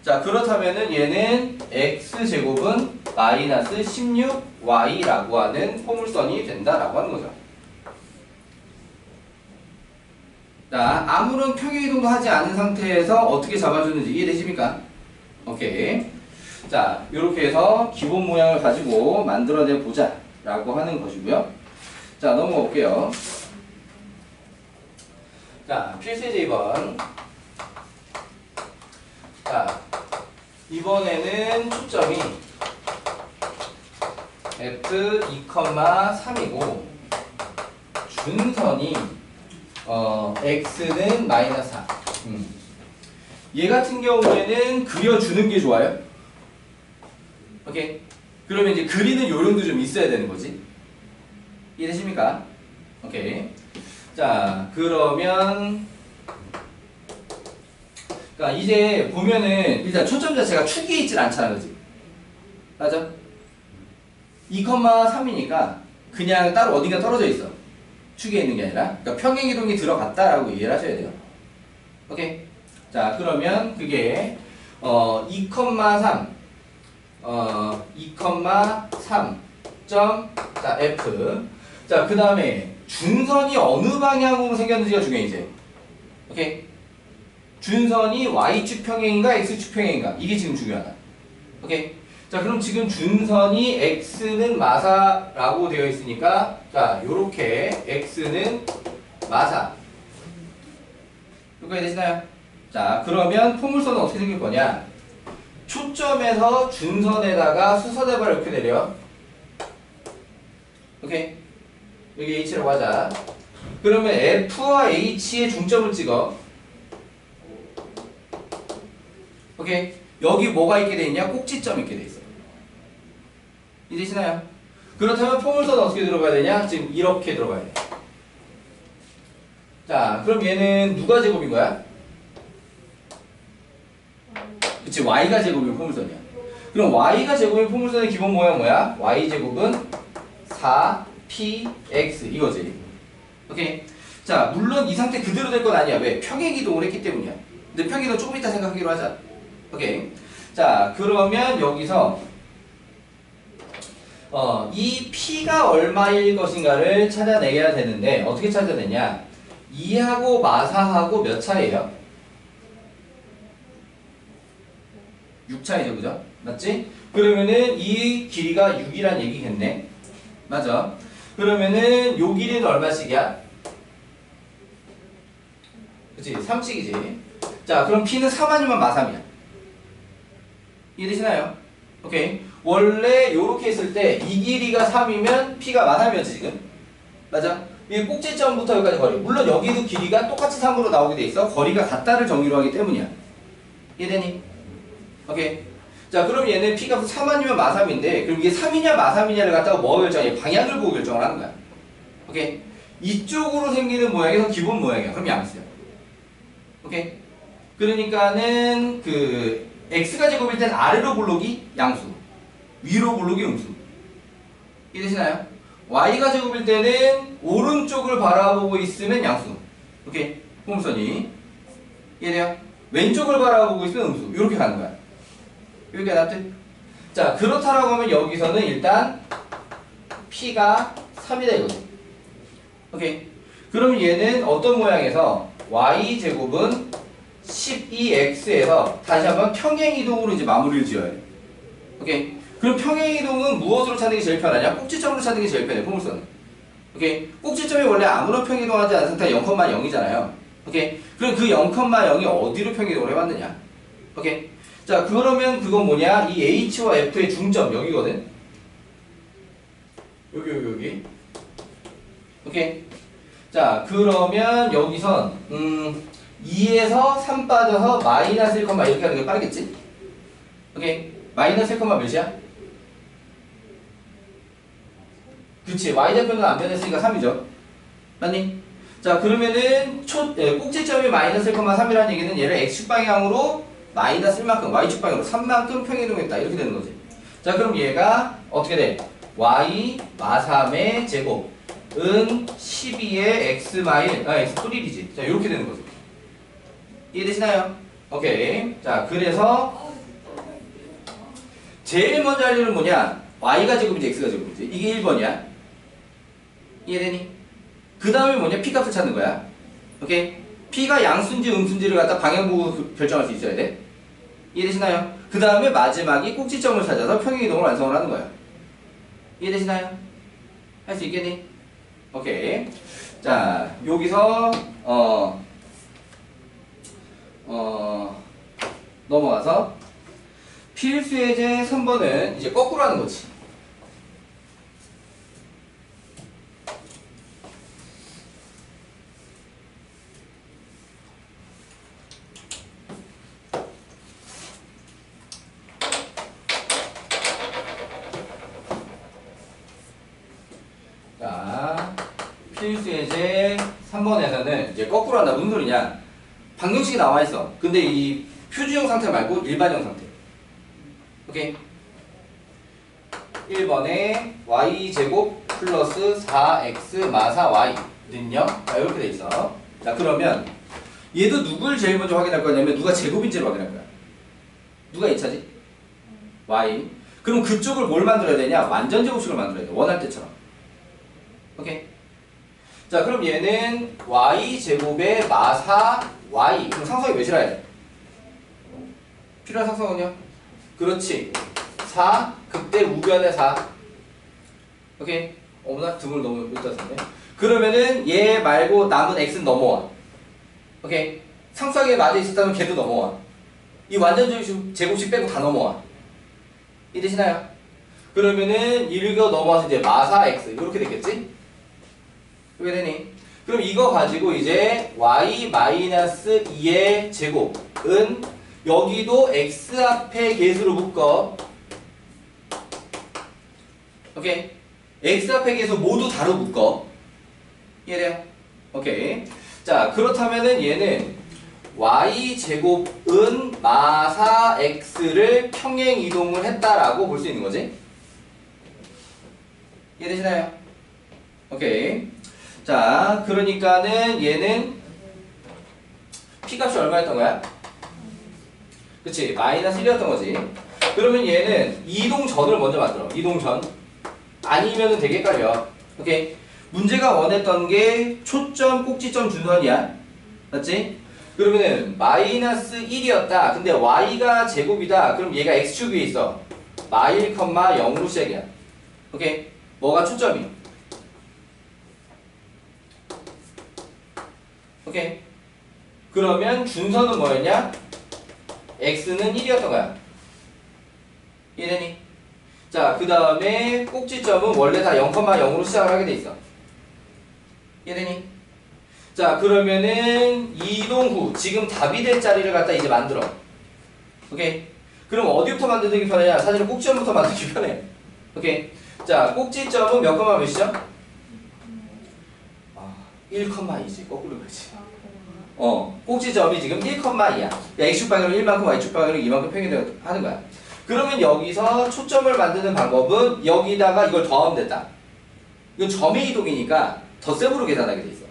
자, 그렇다면은 얘는 x제곱은 마이너스 16y라고 하는 포물선이 된다라고 하는 거죠. 자, 아무런 평행이동도 하지 않은 상태에서 어떻게 잡아주는지 이해되십니까? 오케이. 자, 이렇게 해서 기본 모양을 가지고 만들어내 보자 라고 하는 것이고요. 자, 넘어가 볼게요. 자, 필수제 2번. 자, 이번에는 초점이 f2,3이고 준선이 x는 마이너스 4. 얘 같은 경우에는 그려주는 게 좋아요. 오케이? 그러면 이제 그리는 요령도 좀 있어야 되는 거지. 이해되십니까? 오케이. 자, 그러면 그러니까 이제 보면은 일단 초점 자체가 축에 있진 않잖아, 그지? 맞아? 2,3이니까 그냥 따로 어딘가 떨어져 있어. 축에 있는 게 아니라. 그러니까 평행이동이 들어갔다라고 이해를 하셔야 돼요. 오케이? 자, 그러면 그게 2,3 2,3 점, 자, F. 자, 그 다음에 준선이 어느 방향으로 생겼는지가 중요해, 이제. 오케이? 준선이 Y축 평행인가, X축 평행인가? 이게 지금 중요하다. 오케이? 자, 그럼 지금 준선이 X는 마사라고 되어 있으니까, 자, 요렇게 X는 마사. 여기까지 되시나요? 자, 그러면 포물선은 어떻게 생길 거냐? 초점에서 준선에다가 수선해발 이렇게 내려. 오케이? 여기 H라고 하자. 그러면 F와 H의 중점을 찍어. 오케이? 여기 뭐가 있게 돼 있냐? 꼭지점이 있게 돼 있어. 이해되시나요? 그렇다면 포물선은 어떻게 들어가야 되냐? 지금 이렇게 들어가야 돼. 자, 그럼 얘는 누가 제곱인 거야? 그치, Y가 제곱인 포물선이야. 그럼 Y가 제곱인 포물선의 기본 모양 뭐야? Y제곱은 4px 이거지. 오케이? 자, 물론 이 상태 그대로 될 건 아니야. 왜? 평행이동을 했기 때문이야. 근데 평행이동 조금 이따 생각하기로 하자. 오케이? 자, 그러면 여기서 이 p가 얼마일 것인가를 찾아내야 되는데 어떻게 찾아내냐? 2하고 마사하고 몇 차이에요? 6차이죠, 그죠? 맞지? 그러면은 이 길이가 6이란 얘기겠네. 맞아. 그러면은 요 길이는 얼마씩이야? 그치? 3씩이지. 자, 그럼 p는 3 아니면 마3이야. 이해되시나요? 오케이. 원래 요렇게 했을 때 이 길이가 3이면 p가 마3이었지, 지금. 맞아? 이 꼭지점부터 여기까지 거리. 물론 여기도 길이가 똑같이 3으로 나오게 돼 있어. 거리가 같다를 정의로 하기 때문이야. 이해되니? 오케이. 자, 그럼 얘는 p값은 3 아니면 마3인데, 그럼 이게 3이냐 마3이냐를 갖다가 뭐 결정해? 방향을 보고 결정을 하는 거야. 오케이. 이쪽으로 생기는 모양에서 기본 모양이야. 그럼 양수야. 오케이. 그러니까는 그 x가 제곱일 땐 아래로 블록이 양수, 위로 블록이 음수. 이해되시나요? y가 제곱일 때는 오른쪽을 바라보고 있으면 양수. 오케이. 포물선이. 이해돼요? 왼쪽을 바라보고 있으면 음수. 이렇게 가는 거야. 여기가 납득? 자, 그렇다라고 하면 여기서는 일단 p가 3이다 이거지. 오케이. 그럼 얘는 어떤 모양에서 y제곱은 12x에서 다시 한번 평행이동으로 이제 마무리를 지어야 돼. 오케이. 그럼 평행이동은 무엇으로 찾는 게 제일 편하냐? 꼭지점으로 찾는 게 제일 편해, 포물선은. 오케이. 꼭지점이 원래 아무런 평행이동하지 않은 상태가 0,0이잖아요. 오케이. 그럼 그 0,0이 어디로 평행이동을 해봤느냐? 오케이. 자, 그러면 그건 뭐냐? 이 H와 F의 중점, 여기거든? 여기. 오케이. 자, 그러면 여기선, 2에서 3 빠져서 마이너스 1, 이렇게 하는 게 빠르겠지? 오케이. 마이너스 1, 몇이야? 그치. Y좌표는 안 변했으니까 3이죠. 맞니? 자, 그러면은 꼭지점이 마이너스 1,3이라는 얘기는 얘를 X축 방향으로 마이너스 1만큼, Y축 방향으로 3만큼 평행이동했다. 이렇게 되는 거지. 자, 그럼 얘가 어떻게 돼? Y 마3의 제곱은 12의 X X 플1이지. 자, 이렇게 되는 거지. 이해되시나요? 오케이. 자, 그래서 제일 먼저 할 일은 뭐냐? Y가 제곱이지 X가 제곱이지. 이게 1번이야. 이해되니? 그 다음에 뭐냐? P값을 찾는 거야. 오케이? P가 양수인지 음수인지를 갖다 방향 보고 결정할 수 있어야 돼. 이해되시나요? 그 다음에 마지막이 꼭지점을 찾아서 평행이동을 완성을 하는 거야. 이해되시나요? 할 수 있겠니? 오케이. 자, 여기서 넘어가서 필수예제 3번은 이제 거꾸로 하는 거지. 자, 필수예제 3번에서는 이제 거꾸로 한다. 무슨 소리냐? 방정식이 나와 있어. 근데 이 표준형 상태 말고 일반형 상태. 오케이? 1번에 y제곱 플러스 4x 마사 y는요? 자, 이렇게 돼 있어. 자, 그러면 얘도 누굴 제일 먼저 확인할 거냐면 누가 제곱인지를 확인할 거야. 누가 2차지? y. 그럼 그쪽을 뭘 만들어야 되냐? 완전 제곱식을 만들어야 돼. 원할 때처럼. 오케이? 자, 그럼 얘는 y제곱의 마사 y. 그럼 상성이 몇이라 돼? 필요한 상성은요? 그렇지. 4, 극대 우변의 4. 오케이? 어머나 등을 너무 여기다 썼네. 그러면은 얘 말고 남은 x는 넘어와. 오케이? 상수하게 맞아 있었다면 걔도 넘어와. 이 완전 제곱식 빼고 다 넘어와. 이해되시나요? 그러면은 이거 넘어와서 이제 마사 x 이렇게 됐겠지? 왜 되니? 그럼 이거 가지고 이제 y-2의 제곱은 여기도 x 앞에 계수로 묶어. 오케이? x 앞에 계수 모두 다로 묶어. 이해돼요? 오케이. 자, 그렇다면은 얘는 y제곱은 마사 x를 평행 이동을 했다라고 볼 수 있는 거지? 이해되시나요? 오케이. 자, 그러니까는 얘는 p값이 얼마였던 거야? 그치? 마이너스 1이었던 거지. 그러면 얘는 이동전을 먼저 만들어. 이동전. 아니면은 되게 헷갈려. 오케이? 문제가 원했던 게 초점, 꼭지점, 준선이야. 맞지? 그러면은 마이너스 1이었다. 근데 y가 제곱이다. 그럼 얘가 x축 위에 있어. 마1, 0으로 시작이야. 오케이? 뭐가 초점이? 오케이? 그러면 준선은 뭐였냐? x는 1이었던 거야. 이해되니? 자, 그 다음에 꼭지점은 원래 다 0,0으로 시작을 하게 돼 있어. 이해되니? 자, 그러면은 이동 후 지금 답이 될 자리를 갖다 이제 만들어. 오케이? 그럼 어디부터 만들기 편하냐? 사실은 꼭지점부터 만들기 편해. 오케이? 자, 꼭지점은 몇 컴마 몇이죠? 1,2지. 거꾸로 가지. 꼭지점이 지금 1,2야. x축 방향으로 1만큼, y축 방향으로 2만큼 평행을 하는 거야. 그러면 여기서 초점을 만드는 방법은 여기다가 이걸 더하면 됐다. 이건 점의 이동이니까 덧셈으로 계산하게 돼 있어.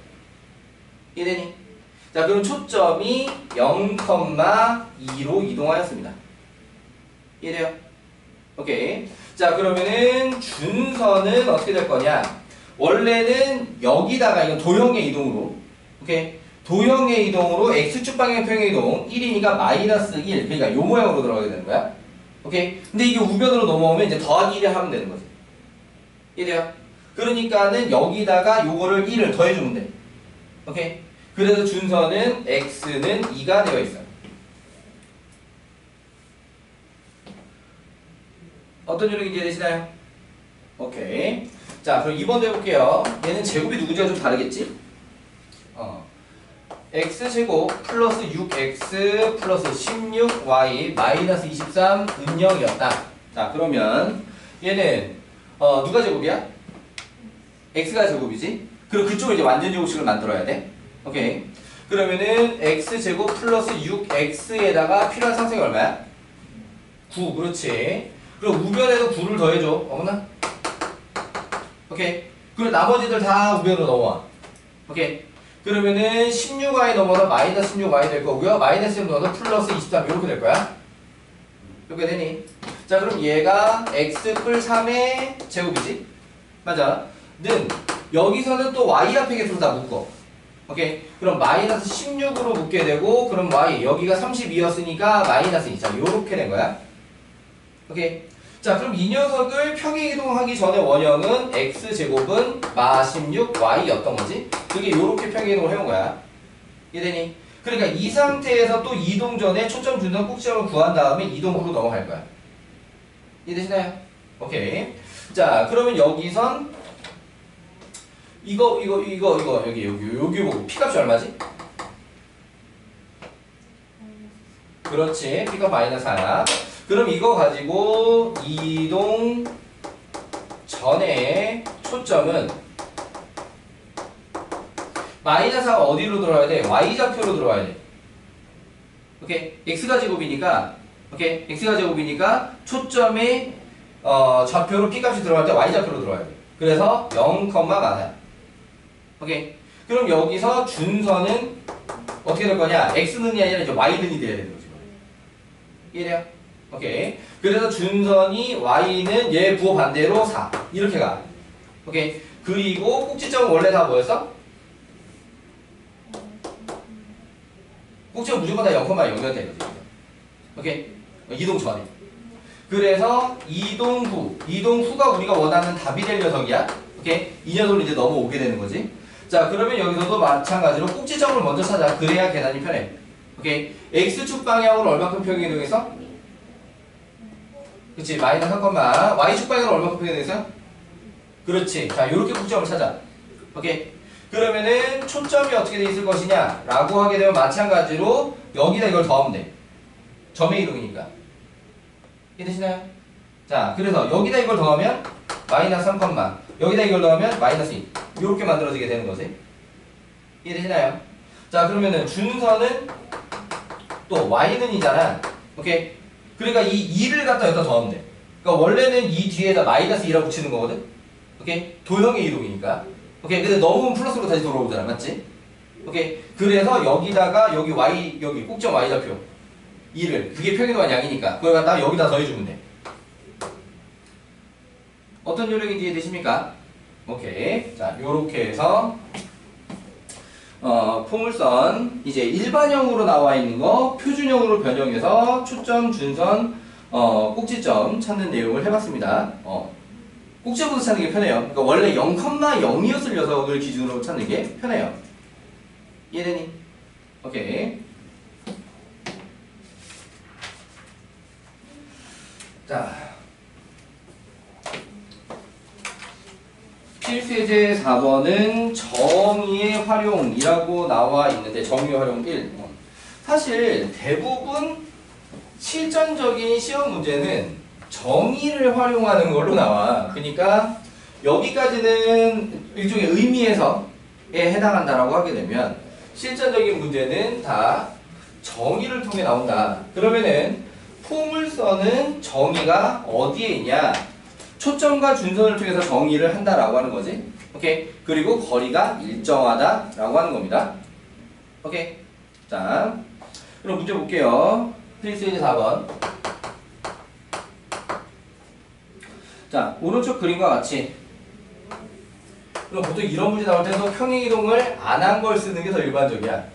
이해되니? 자, 그럼 초점이 0,2로 이동하였습니다. 이해돼요? 오케이. 자, 그러면은 준선은 어떻게 될 거냐? 원래는 여기다가 이건 도형의 이동으로, 오케이? 도형의 이동으로 x축 방향 평행 이동 1이니까 마이너스 1. 그러니까 요 모양으로 들어가게 되는 거야. 오케이? 근데 이게 우변으로 넘어오면 이제 더하기 1을 하면 되는 거지. 이해돼요? 그러니까는 여기다가 요거를 1을 더해주면 돼. 오케이? 그래서 준선은 x는 2가 되어 있어요. 어떤 요령인지 이해되시나요? 오케이. 자, 그럼 2번도 해볼게요. 얘는 제곱이 누구지가 좀 다르겠지? x제곱 플러스 6x 플러스 16y 마이너스 23 음영이었다. 자, 그러면 얘는 누가 제곱이야? x가 제곱이지? 그리고 그쪽을 이제 완전 제곱식을 만들어야 돼. 오케이. 그러면은 x제곱 플러스 6x에다가 필요한 상승이 얼마야? 9. 그렇지. 그리고 우변에도 9를 더해줘. 어머나. 오케이. 그리고 나머지들 다 우변으로 넘어와. 오케이. 그러면은 16y 넘어서 마이너스 16y 될 거고요. 마이너스 1 넘어서 플러스 23 이렇게 될 거야. 이렇게 되니? 자, 그럼 얘가 x 뿔 3의 제곱이지? 맞아. 는 여기서는 또 y 앞에 계수로 다 묶어. 오케이. 그럼 마이너스 16으로 묶게 되고, 그럼 y 여기가 32였으니까 마이너스 2. 자, 요렇게 된 거야. 오케이. 자, 그럼 이 녀석을 평행 이동하기 전에 원형은 x제곱은 마 16y였던 거지? 그게 요렇게 평행 이동을 해온 거야. 이해되니? 그러니까 이 상태에서 또 이동 전에 초점 준선 꼭지점을 구한 다음에 이동 후로 넘어갈 거야. 이해되시나요? 오케이. 자, 그러면 여기선 이거 여기 보고 p값이 얼마지? 그렇지. p값 마이너스 4야. 그럼 이거 가지고 이동 전에 초점은 마이너스 4가 어디로 들어와야 돼? y좌표로 들어와야 돼. 오케이. x가 제곱이니까 오케이. x가 제곱이니까 초점의 좌표로 p값이 들어갈 때 y좌표로 들어가야 돼. 그래서 0, 마다. 오케이. 그럼 여기서 준선은 어떻게 될 거냐? x는이 아니라 이제 y는이 돼야 되는 거지. 이해돼요? 오케이. 그래서 준선이 y는 얘 부호 반대로 4 이렇게 가. 오케이. 그리고 꼭지점은 원래 다 뭐였어? 꼭지점 무조건 다 0,0가 되는 거지. 오케이. 이동 전에. 그래서 이동 후가 우리가 원하는 답이 될 녀석이야. 오케이. 이 녀석을 이제 넘어오게 되는 거지. 자, 그러면 여기서도 마찬가지로 꼭지점을 먼저 찾아. 그래야 계산이 편해. 오케이. x축 방향으로 얼마큼 평행 이동해서? 그치. 마이너스 3, y축 방향으로 얼마큼 평행 이동해서? 그렇지. 자, 요렇게 꼭지점을 찾아. 오케이. 그러면은 초점이 어떻게 돼 있을 것이냐? 라고 하게 되면 마찬가지로 여기다 이걸 더하면 돼. 점의 이동이니까. 이해되시나요? 자, 그래서 여기다 이걸 더하면 마이너스 3, 여기다 이걸 더하면 마이너스 2. 이렇게 만들어지게 되는 거지. 이해되시나요? 자, 그러면은 준선은 또 y는이잖아. 오케이? 그러니까 이 2를 갖다 여기다 더하면 돼. 그러니까 원래는 이 뒤에다 마이너스 2라고 붙이는 거거든? 오케이? 도형의 이동이니까. 오케이? 근데 넘으면 플러스로 다시 돌아오잖아. 맞지? 오케이? 그래서 여기다가 여기 y, 여기 꼭지점 y좌표 2를, 그게 평행도한 양이니까 그걸 갖다가 여기다 더해주면 돼. 어떤 요령인지 이해되십니까? 오케이. 자, 요렇게 해서 포물선 이제 일반형으로 나와 있는 거 표준형으로 변형해서 초점, 준선, 꼭지점 찾는 내용을 해봤습니다. 꼭지점부터 찾는 게 편해요. 그러니까 원래 0,0이었을 녀석을 기준으로 찾는 게 편해요. 이해되니? 오케이. 자, 필수예제 4번은 정의의 활용이라고 나와 있는데 정의의 활용 1. 사실 대부분 실전적인 시험 문제는 정의를 활용하는 걸로 나와. 그러니까 여기까지는 일종의 의미에서에 해당한다라고 하게 되면 실전적인 문제는 다 정의를 통해 나온다. 그러면은 포물선은 정의가 어디에 있냐? 초점과 준선을 통해서 정의를 한다라고 하는 거지. 오케이. 그리고 거리가 일정하다라고 하는 겁니다. 오케이. 자, 그럼 문제 볼게요. 필수예제 4번. 자, 오른쪽 그림과 같이. 그럼 보통 이런 문제 나올 때도 평행이동을 안 한 걸 쓰는 게 더 일반적이야.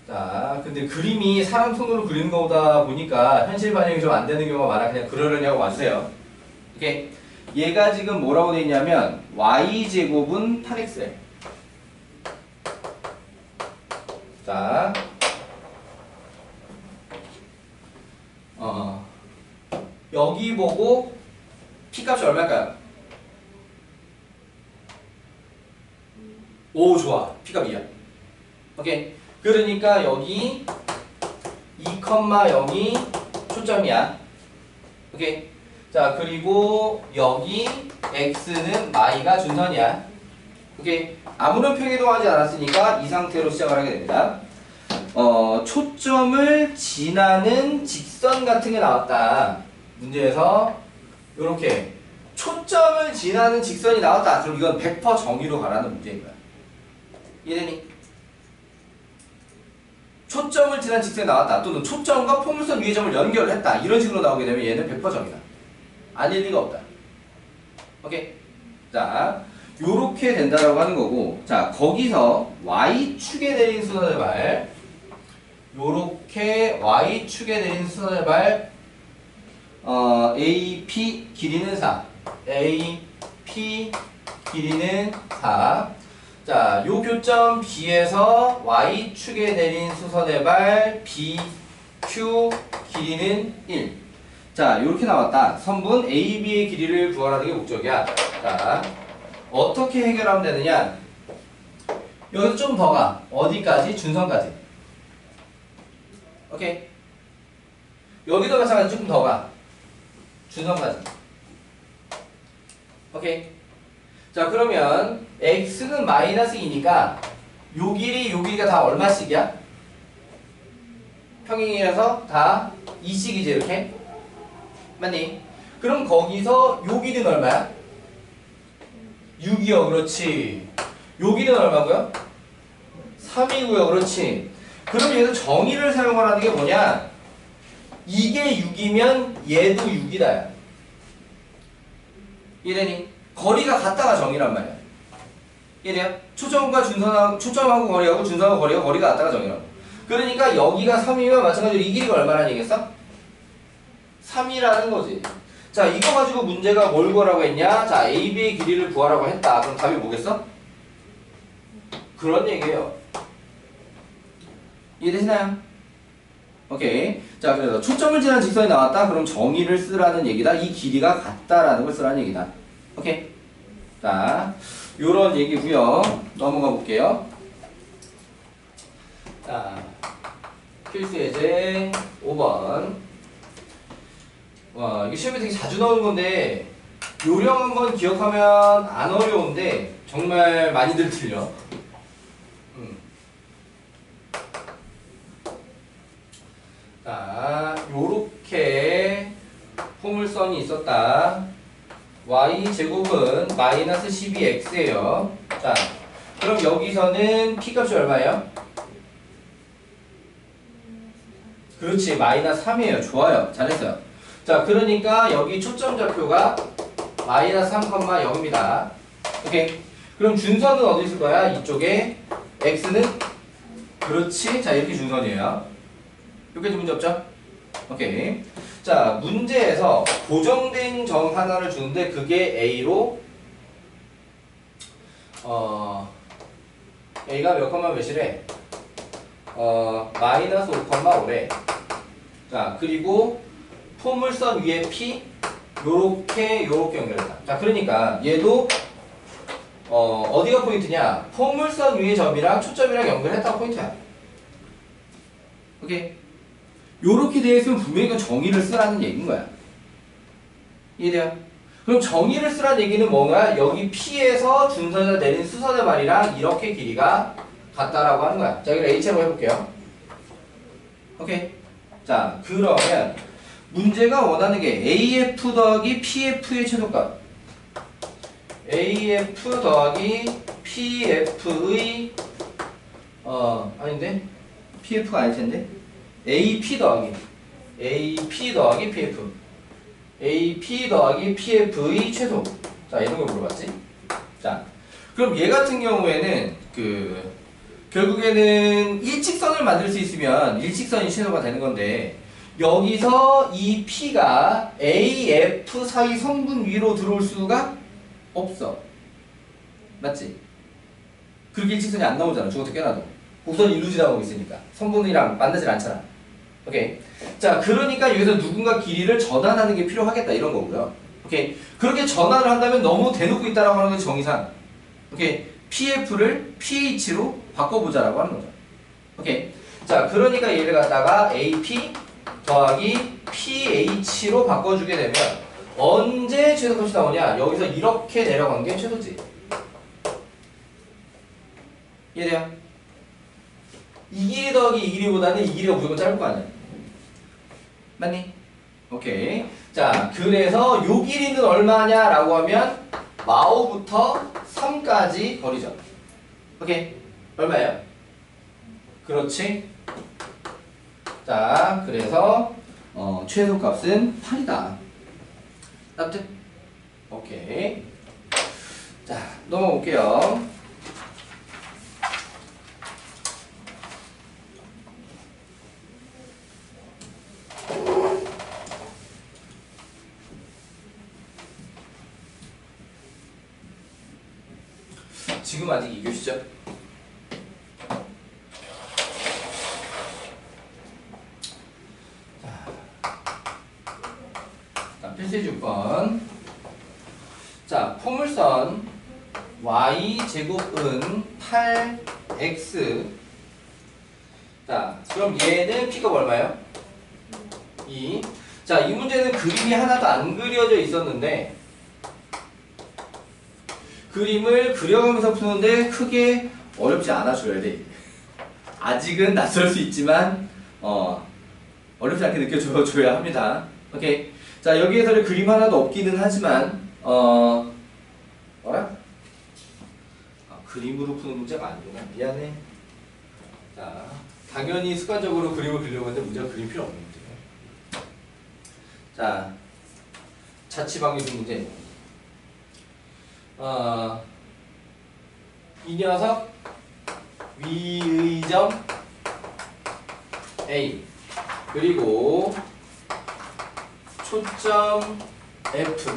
자, 근데 그림이 사람 손으로 그리는 거다 보니까 현실 반영이 좀 안 되는 경우가 많아. 그냥 그러려냐고 와주세요. 오케이. 얘가 지금 뭐라고 돼 있냐면 y제곱은 8x래. 자, 여기 보고 p값이 얼마일까요? 오, 좋아. p값 2야. 오케이. 그러니까 여기 2,0이 초점이야. 오케이. 자, 그리고 여기 x는 y가 준선이야. 오케이. 아무런 평행이동하지 않았으니까 이 상태로 시작을 하게 됩니다. 초점을 지나는 직선 같은 게 나왔다. 문제에서 이렇게 초점을 지나는 직선이 나왔다. 그럼 이건 100% 정의로 가라는 문제인 거야. 이해되니? 초점을 지난 직선이 나왔다. 또는 초점과 포물선 위의 점을 연결했다. 이런 식으로 나오게 되면 얘는 100% 정의다. 아닐 리가 없다. 오케이? 자, 요렇게 된다라고 하는 거고, 자, 거기서 y축에 내린 수선의 발, 요렇게 y축에 내린 수선의 발, AP 길이는 4. AP 길이는 4. 자, 요 교점 B에서 Y축에 내린 수선의 발 BQ 길이는 1. 자, 요렇게 나왔다. 선분 AB의 길이를 구하라는 게 목적이야. 자, 어떻게 해결하면 되느냐? 여기서 좀 더 가. 어디까지? 준선까지. 오케이? 여기도 마찬가지 조금 더 가. 준선까지. 오케이? 자, 그러면 x는 마이너스 2니까 요 길이가 다 얼마씩이야? 평행이라서 다 2씩이지 이렇게. 맞니? 그럼 거기서 요 길이는 얼마야? 6이요. 그렇지. 요 길이는 얼마고요? 3이고요. 그렇지. 그럼 여기서 정의를 사용하라는 게 뭐냐? 이게 6이면 얘도 6이다. 이래니? 거리가 같다가 정의란 말이야. 이래요? 초점하고 거리하고 준선하고 거리가 같다가 정의라고. 그러니까 여기가 3이면 마찬가지로 이 길이가 얼마나 얘기했어? 3이라는 거지. 자, 이거 가지고 문제가 뭘 구하라고 했냐? 자, AB의 길이를 구하라고 했다. 그럼 답이 뭐겠어? 그런 얘기예요. 이해되시나요? 오케이. 자, 그래서 초점을 지난 직선이 나왔다. 그럼 정의를 쓰라는 얘기다. 이 길이가 같다라는 걸 쓰라는 얘기다. 오케이. 자, 요런 얘기고요. 넘어가 볼게요. 자, 필수 예제 5번. 와, 이게 시험에 되게 자주 나오는 건데 요령 한번 기억하면 안 어려운데 정말 많이들 틀려. 자, 요렇게 포물선이 있었다. y제곱은 마이너스 12x예요. 자, 그럼 여기서는 p값이 얼마예요? 그렇지, 마이너스 3이에요. 좋아요. 잘했어요. 자, 그러니까 여기 초점 좌표가 마이너스 3,0입니다. 오케이. 그럼 준선은 어디 있을 거야? 이쪽에 x는 그렇지. 자, 이렇게 준선이에요. 여기까지 문제 없죠? 오케이. 자, 문제에서 고정된 점 하나를 주는데 그게 a로 a가 몇 컴마 몇이래? 마이너스 5,5래. 자, 그리고 포물선 위에 P 요렇게 연결했다. 자, 그러니까 얘도 어디가 포인트냐? 포물선 위의 점이랑 초점이랑 연결했다가 포인트야. 오케이. 요렇게 되어 있으면 분명히 이건 정의를 쓰라는 얘기인 거야. 이해돼요? 그럼 정의를 쓰라는 얘기는 뭔가 여기 P에서 준선에서 내린 수선의 말이랑 이렇게 길이가 같다라고 하는 거야. 자, 여기를 H로 해볼게요. 오케이. 자, 그러면 문제가 원하는 게 AF 더하기 PF의 최소값. AF 더하기 PF의 아닌데? PF가 아닐 텐데? AP 더하기 PF. AP 더하기 PF의 최소. 자, 이런 걸 물어봤지? 자, 그럼 얘 같은 경우에는 결국에는 일직선을 만들 수 있으면 일직선이 최소가 되는 건데 여기서 이 P가 AF 사이 성분 위로 들어올 수가 없어. 맞지? 그렇게 일직선이 안 나오잖아. 죽어도 깨나도. 곡선이 일로 지나가고 있으니까. 성분이랑 만나질 않잖아. 오케이. 자, 그러니까 여기서 누군가 길이를 전환하는 게 필요하겠다. 이런 거고요. 오케이. 그렇게 전환을 한다면 너무 대놓고 있다라고 하는 건 정의상. 오케이. PF를 PH로 바꿔보자라고 하는 거죠. 오케이. 자, 그러니까 얘를 갖다가 AP 더하기 PH로 바꿔주게 되면 언제 최소값이 나오냐? 여기서 이렇게 내려간 게 최소지. 이해돼요? 이 길이 더하기 이 길이보다는 이 길이가 무조건 짧을 거 아니야. 맞니? 오케이. 자, 그래서 요 길이는 얼마냐라고 하면 마오부터 3까지 거리죠. 오케이. 얼마예요? 그렇지. 자, 그래서 최소값은 8이다. 납득? 오케이. 자, 넘어올게요. 지금 아직 2교시죠? 자, 필수의 6번. 자, 포물선 y제곱은 8x. 자, 그럼 얘는 p가 얼마예요? 2. 자, 이 문제는 그림이 하나도 안 그려져 있었는데 그림을 그려가면서 푸는데 크게 어렵지 않아 줘야 돼. 아직은 낯설 수 있지만 어렵지 않게 느껴줘야 합니다. 오케이. 자, 여기에서는 그림 하나도 없기는 하지만, 뭐라? 그림으로 푸는 문제가 아니구나. 미안해. 자, 당연히 습관적으로 그림을 그리려고 하는데 문제가 그림 필요 없는 문제예요. 자, 자취방정식 문제. 이 녀석 위의 점 A 그리고 초점 F.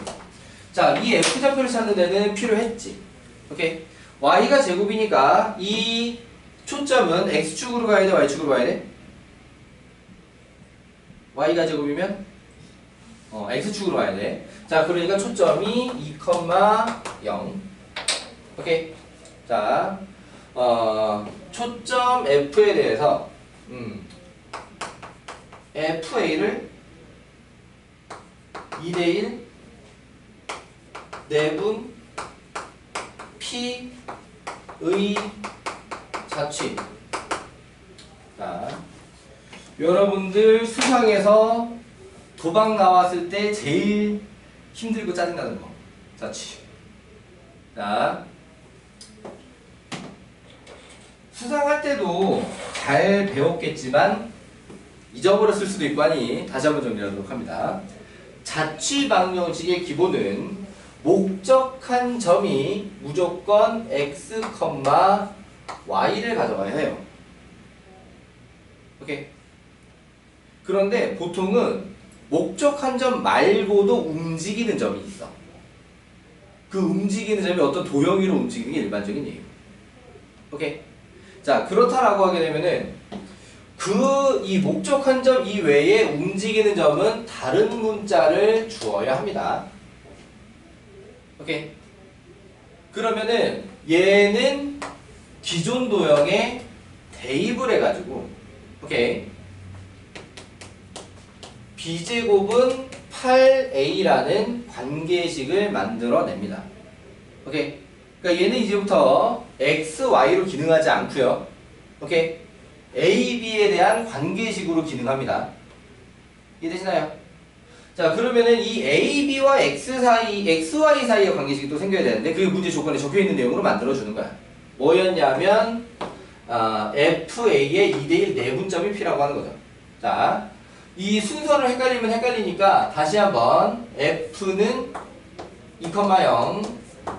자, 이 F좌표를 찾는 데는 필요했지. 오케이. Y가 제곱이니까 이 초점은 X축으로 가야 돼? Y축으로 가야 돼? Y가 제곱이면? X축으로 가야 돼. 자, 그러니까 초점이 2,0. 오케이. 자, 초점 F에 대해서, FA를 2대1 내분 P의 자취. 자, 여러분들 수상에서 도박 나왔을 때 제일 힘들고 짜증나는 거. 자취. 자, 수상할 때도 잘 배웠겠지만 잊어버렸을 수도 있고 하니 다시 한번 정리하도록 합니다. 자취 방정식의 기본은 목적한 점이 무조건 x, y를 가져가야 해요. 오케이. 그런데 보통은 목적한 점 말고도 움직이는 점이 있어. 그 움직이는 점이 어떤 도형으로 움직이는 게 일반적인 예예요. 오케이. 자, 그렇다라고 하게 되면은 이 목적한 점 이외에 움직이는 점은 다른 문자를 주어야 합니다. 오케이. 그러면은 얘는 기존 도형에 대입을 해가지고, 오케이. b제곱은 8a라는 관계식을 만들어냅니다. 오케이. 그러니까 얘는 이제부터 x, y로 기능하지 않고요. 오케이. a, b에 대한 관계식으로 기능합니다. 이해되시나요? 자, 그러면은 이 a, b와 x 사이, x, y 사이의 관계식이 또 생겨야 되는데 그 문제 조건에 적혀있는 내용으로 만들어주는 거야. 뭐였냐면 FA의 2대1 내분점이 P라고 하는 거죠. 자, 이 순서를 헷갈리면 헷갈리니까 다시 한번 F는 2,0,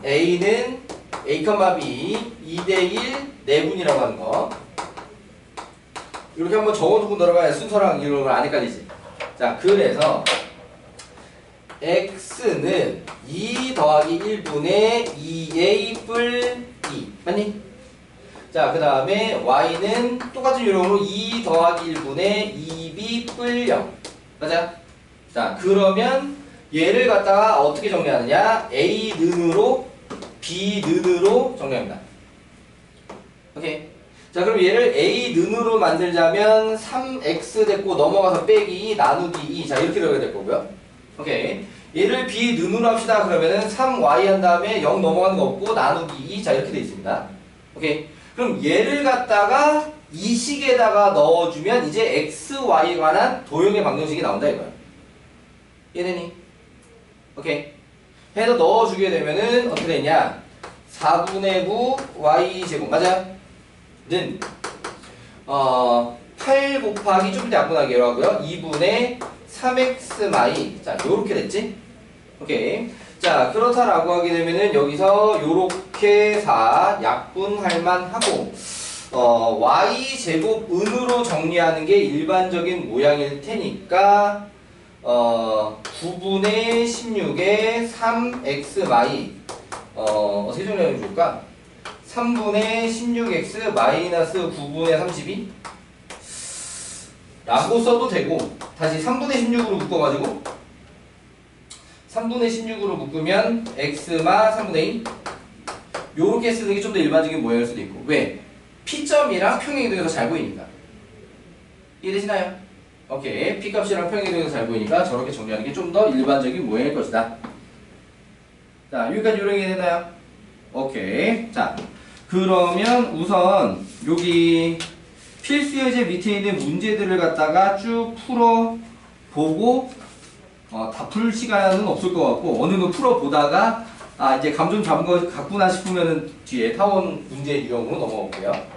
A는 A, B 2대1 내분이라고 하는 거. 이렇게 한번 적어두고 들어가야 순서랑 이런 걸 안 헷갈리지. 자, 그래서 X는 2 더하기 1분의 2A 뿔 2. 맞니? 자, 그 다음에 Y는 똑같은 요령으로 2 더하기 1분의 2B 뿔 0. 맞아? 자, 그러면 얘를 갖다가 어떻게 정리하느냐? A는으로 B는으로 정리합니다. 오케이. 자, 그럼 얘를 A는으로 만들자면 3X 됐고 넘어가서 빼기 2 나누기 2. 자, 이렇게 되어야 될 거고요. 오케이. 얘를 B는으로 합시다. 그러면은 3Y 한 다음에 0 넘어가는 거 없고 나누기 2. 자, 이렇게 돼 있습니다. 오케이. 그럼 얘를 갖다가 이 식에다가 넣어주면 이제 X, Y에 관한 도형의 방정식이 나온다 이거야. 이해되니? 오케이. 해서 넣어주게 되면은 어떻게 되냐? 4분의 9 Y제곱. 맞아요? 는 8 곱하기 좀 더 약분하기로 하고요. 2분의 3x 마이. 자, 요렇게 됐지? 오케이. 자, 그렇다라고 하게 되면은 여기서 요렇게 4 약분할 만하고 y 제곱 은으로 정리하는 게 일반적인 모양일 테니까 9분의 16에 3x 마이 어떻게 정리하면 좋을까? 3분의 16x 마이너스 9분의 32 라고 써도 되고 다시 3분의 16으로 묶어가지고 3분의 16으로 묶으면 x마 3분의 2 요렇게 쓰는 게 좀 더 일반적인 모양일 수도 있고. 왜? P점이랑 평행이동에서 잘 보이니까. 이해되시나요? 오케이. P값이랑 평행이동에서 잘 보이니까 저렇게 정리하는 게 좀 더 일반적인 모양일 것이다. 자, 여기까지 요령이 되나요? 오케이. 자, 그러면 우선 여기 필수 예제 밑에 있는 문제들을 갖다가 쭉 풀어 보고 다 풀 시간은 없을 것 같고 어느 정도 풀어 보다가 이제 감 좀 잡은 거 같구나 싶으면은 뒤에 타원 문제 유형으로 넘어올게요.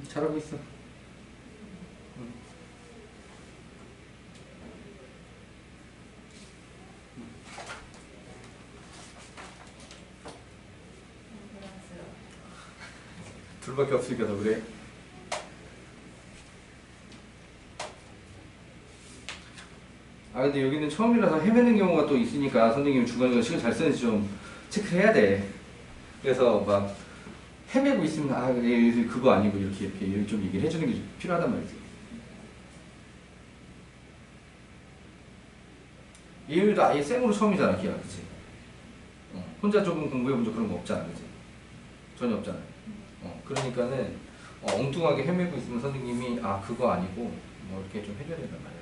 잘하고 있어. 둘밖에 없으니까 더 그래. 근데 여기는 처음이라서 헤매는 경우가 또 있으니까 선생님이 중간중간 시간 잘 쓰는지 좀 체크를 해야 돼. 그래서 막 헤매고 있으면 그거 아니고 이렇게 좀 얘기를 해주는 게 좀 필요하단 말이지. 예율도 아예 생으로 처음이잖아, 기아, 그치? 혼자 조금 공부해본 적 그런 거 없잖아, 그치? 전혀 없잖아. 그러니까는 엉뚱하게 헤매고 있으면 선생님이 그거 아니고 뭐 이렇게 좀 해줘야 된단 말이야.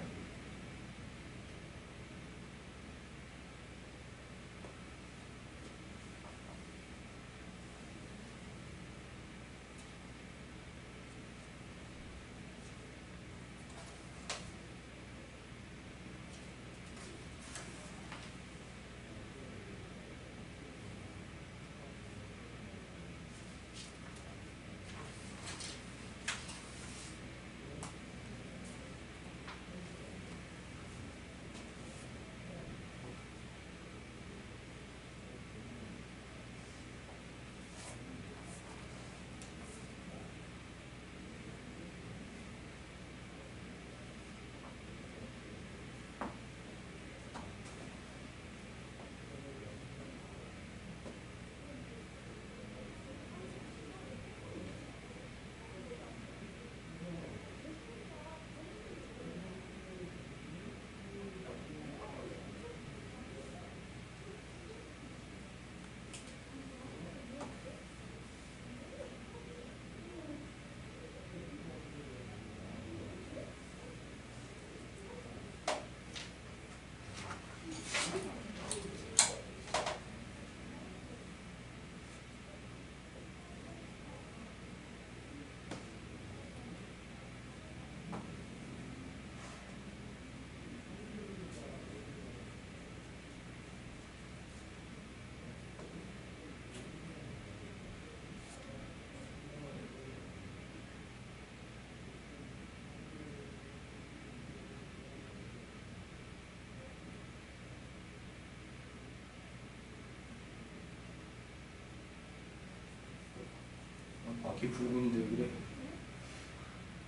귀 붉은데 왜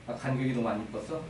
그래? 간격이 너무 안 이뻤어?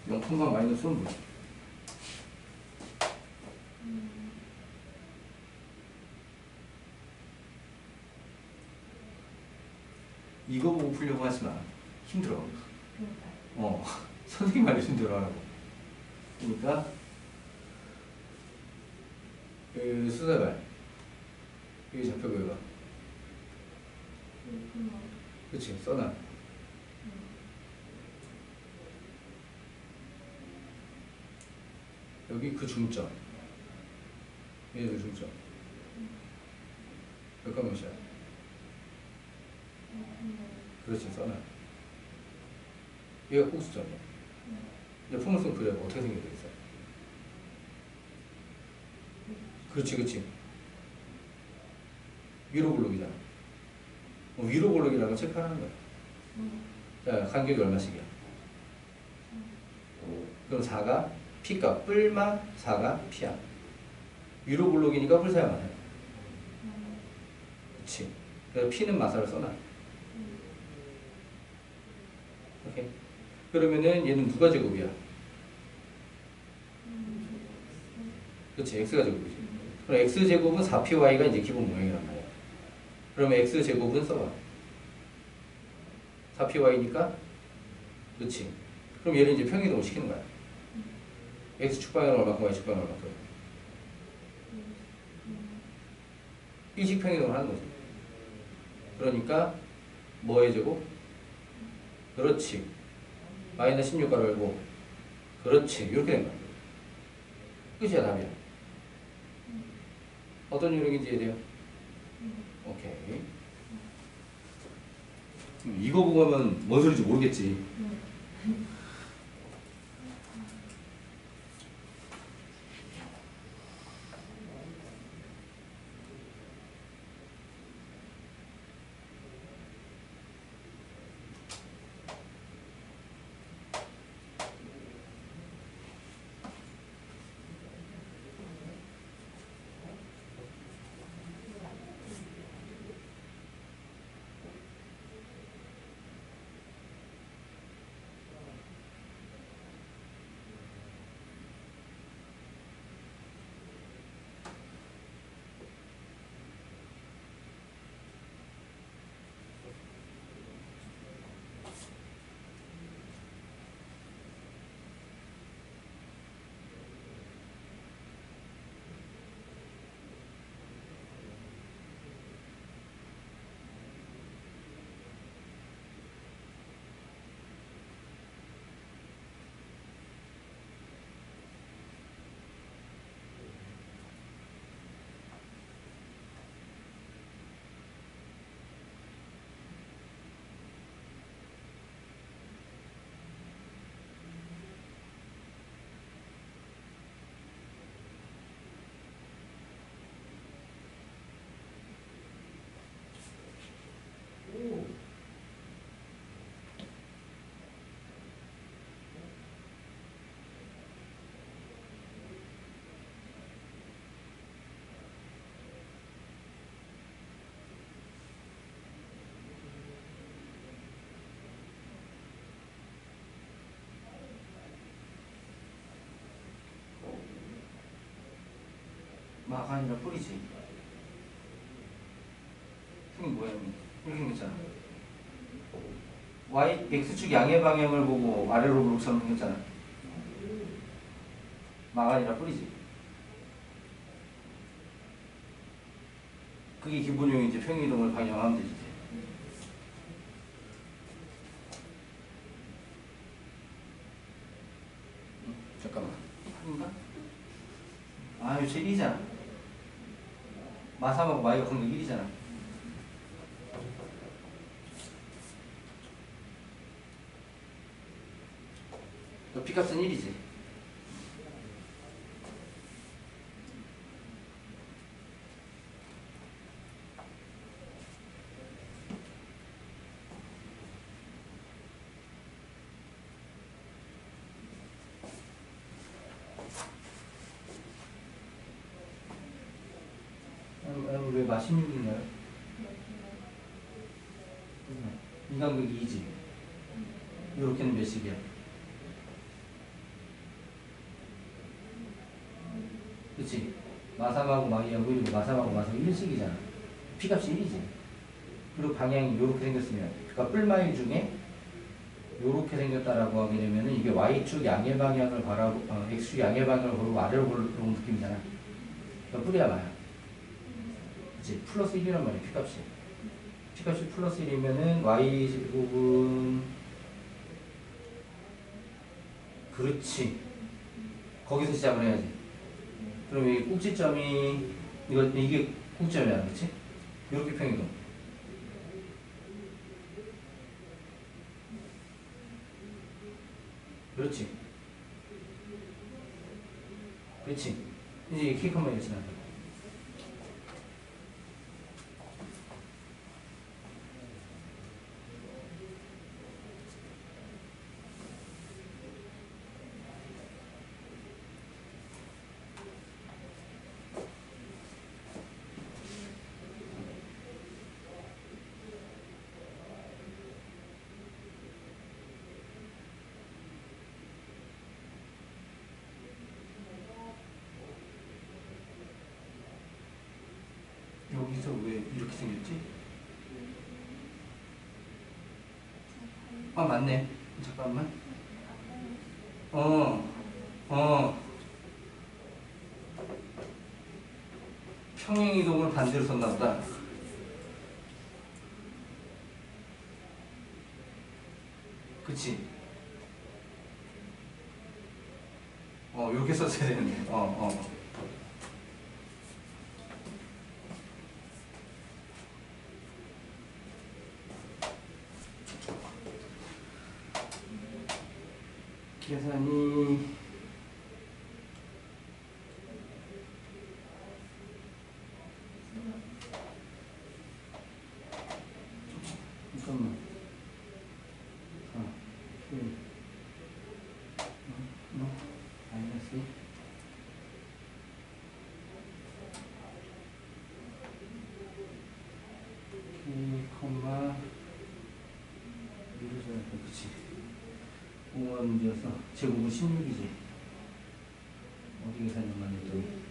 0콤마 마이너스는 뭐야? 이거 보고 풀려고 하지 마. 힘들어. 선생님 알려준 대로 하라고. 그러니까 수사발 여기 좌표가 여기가. 그치, 써놔. 여기 그 중점. 얘도 중점. 몇과 몇이야? 그렇지, 써놔. 얘가 꼭수점이야. 이제 포물선 그려봐. 어떻게 생겨야 되겠어? 그렇지, 그렇지. 위로 볼록이잖아. 위로 볼록이라는 걸 체크하는 거야. 자, 간격이 얼마씩이야? 그럼 4가 P값, 뿔마 4가 P야. 위로 볼록이니까 뿔 사용 안 해. 그렇지. 그래서 P는 마사를 써놔. 오케이. 그러면은 얘는 누가 제곱이야? 그렇지, X가 제곱이지. 그럼 X제곱은 4PY가 이제 기본 모양이란 말이야. 그러면 X제곱은 써봐. 4PY니까? 그렇지. 그럼 얘를 이제 평이동을 시키는 거야. X축방향은 얼마큼, Y축방향은 얼마큼. 일식 평이동을 하는 거지. 그러니까 뭐의 제곱? 그렇지. 마이너스 16가로 열고. 그렇지. 이렇게 된 거야. 끝이야, 답이야. 어떤 요령인지 이해돼요? 오케이. 이거 보고 하면 뭔 소리인지 모르겠지. 마가 아니라 뿔이지. 이게 뭐야, 이렇게 생겼잖아. Y, X축 양의 방향을 보고 아래로 블록처럼 생겼잖아. 마가 아니라 뿔이지. 그게 기본용이 이제 평행이동을 방향하면 되지. 잠깐만. 아닌가? 아, 이거 제 1이잖아. 마3하고 마이가 간격 1이잖아. 너 P값은 1이지. 왜 마16인가요? 이 간격이 2지. 요렇게는 몇식이야? 그치? 마3하고 마2하고 1이고 마3하고 마4 1씩이잖아. P값이 1이지. 그리고 방향이 요렇게 생겼으면 그러니까 뿔마일 중에 요렇게 생겼다라고 하게 되면은 이게 Y축 양의 방향을 바라보 X축 양의 방향을 보고 아래로 보는 느낌이잖아. 그러니까 뿔이야 마야. 그치? 플러스 1이란 말이야 P값이. P값이 플러스 1이면은 Y 제곱은 그렇지. 거기서 시작을 해야지. 그럼 이 꼭지점이 이게 꼭지점이야, 그렇지? 이렇게 평이동. 그렇지. 그렇지. 이제 K 컴마 이렇게 나가. 여기서 왜 이렇게 생겼지? 아 맞네. 잠깐만. 어. 평행이동을 반대로 썼나 보다. 그치? 이렇게 썼어야 되는데. 계산이 잠깐만. 마이너스 K 콤마 미루자. 그치? 공원 문제여서 제곱은 16이지. 어디 계산만 했더니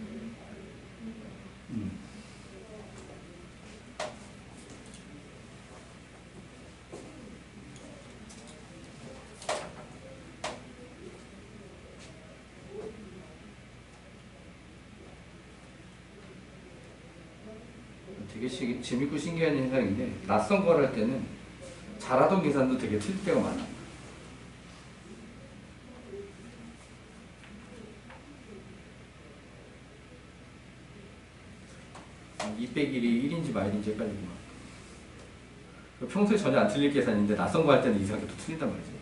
되게 재밌고 신기한 현상인데 낯선 걸 할 때는 잘하던 계산도 되게 틀릴 때가 많아. 이 빼기 1이 1인지 말인지 헷갈리고 막. 평소에 전혀 안 틀릴 계산인데 낯선 거 할 때는 이상하게 또 틀린단 말이지.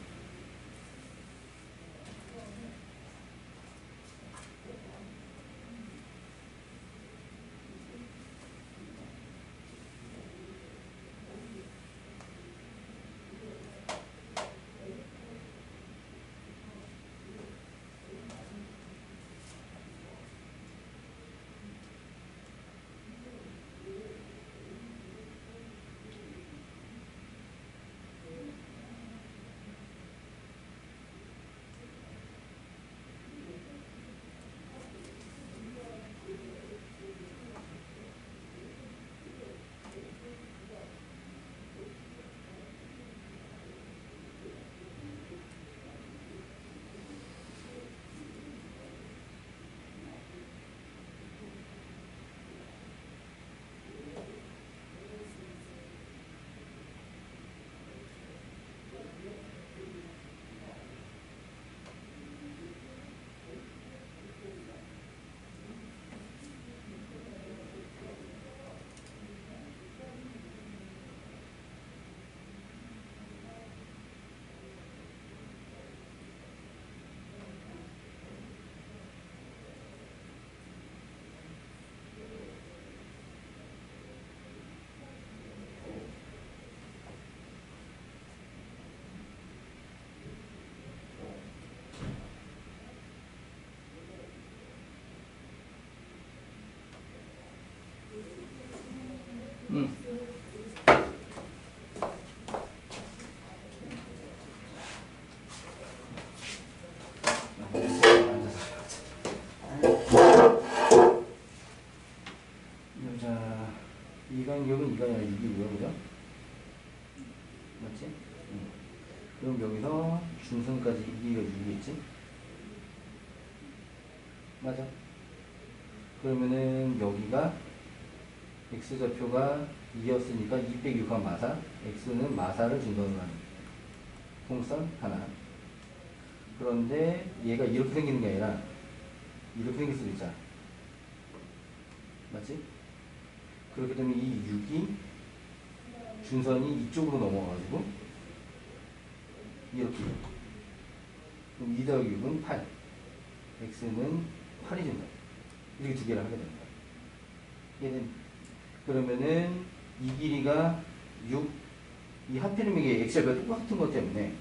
맞지? 그럼 여기서 중선까지 이 길이가 6이겠지? 맞아. 그러면은 여기가 x좌표가 2였으니까 2 빼기 6은 마사, x는 마사를 중선으로 하는 통선 하나. 그런데 얘가 이렇게 생기는 게 아니라 이렇게 생길 수도 있잖아. 맞지? 그렇기 때문에 이 6이 중선이 이쪽으로 넘어가가지고 이렇게. 그럼 2 더하기 6은 8. x는 8이 된다. 이렇게 두 개를 하게 된다. 얘는 그러면은 이 길이가 6. 이 하필이면 이게 x좌표가 똑같은 것 때문에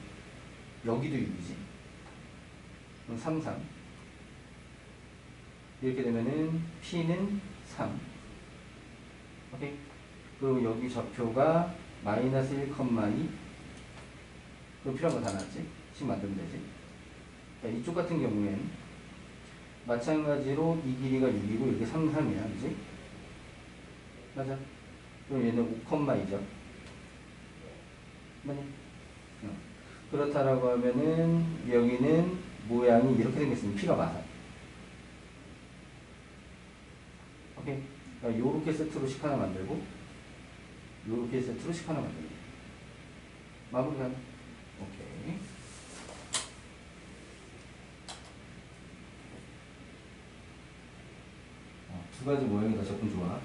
여기도 6이지. 그럼 3, 3. 이렇게 되면은 p는 3. 오케이. 그리고 여기 좌표가 마이너스 1,2. 그럼 필요한 거 다 나왔지? 식 만들면 되지. 자, 이쪽 같은 경우엔 마찬가지로 이 길이가 6이고 이렇게 3, 3이야. 그지? 맞아. 그럼 얘는 5,2죠. 맞니? 그렇다라고 하면은 여기는 모양이 이렇게 생겼으면 P가 맞아. 오케이. 그러니까 요렇게 세트로 식 하나 만들고 요렇게 세트로 식 하나 만들고 마무리하네. 오케이. 두 가지 모양이 다 접근 좋아.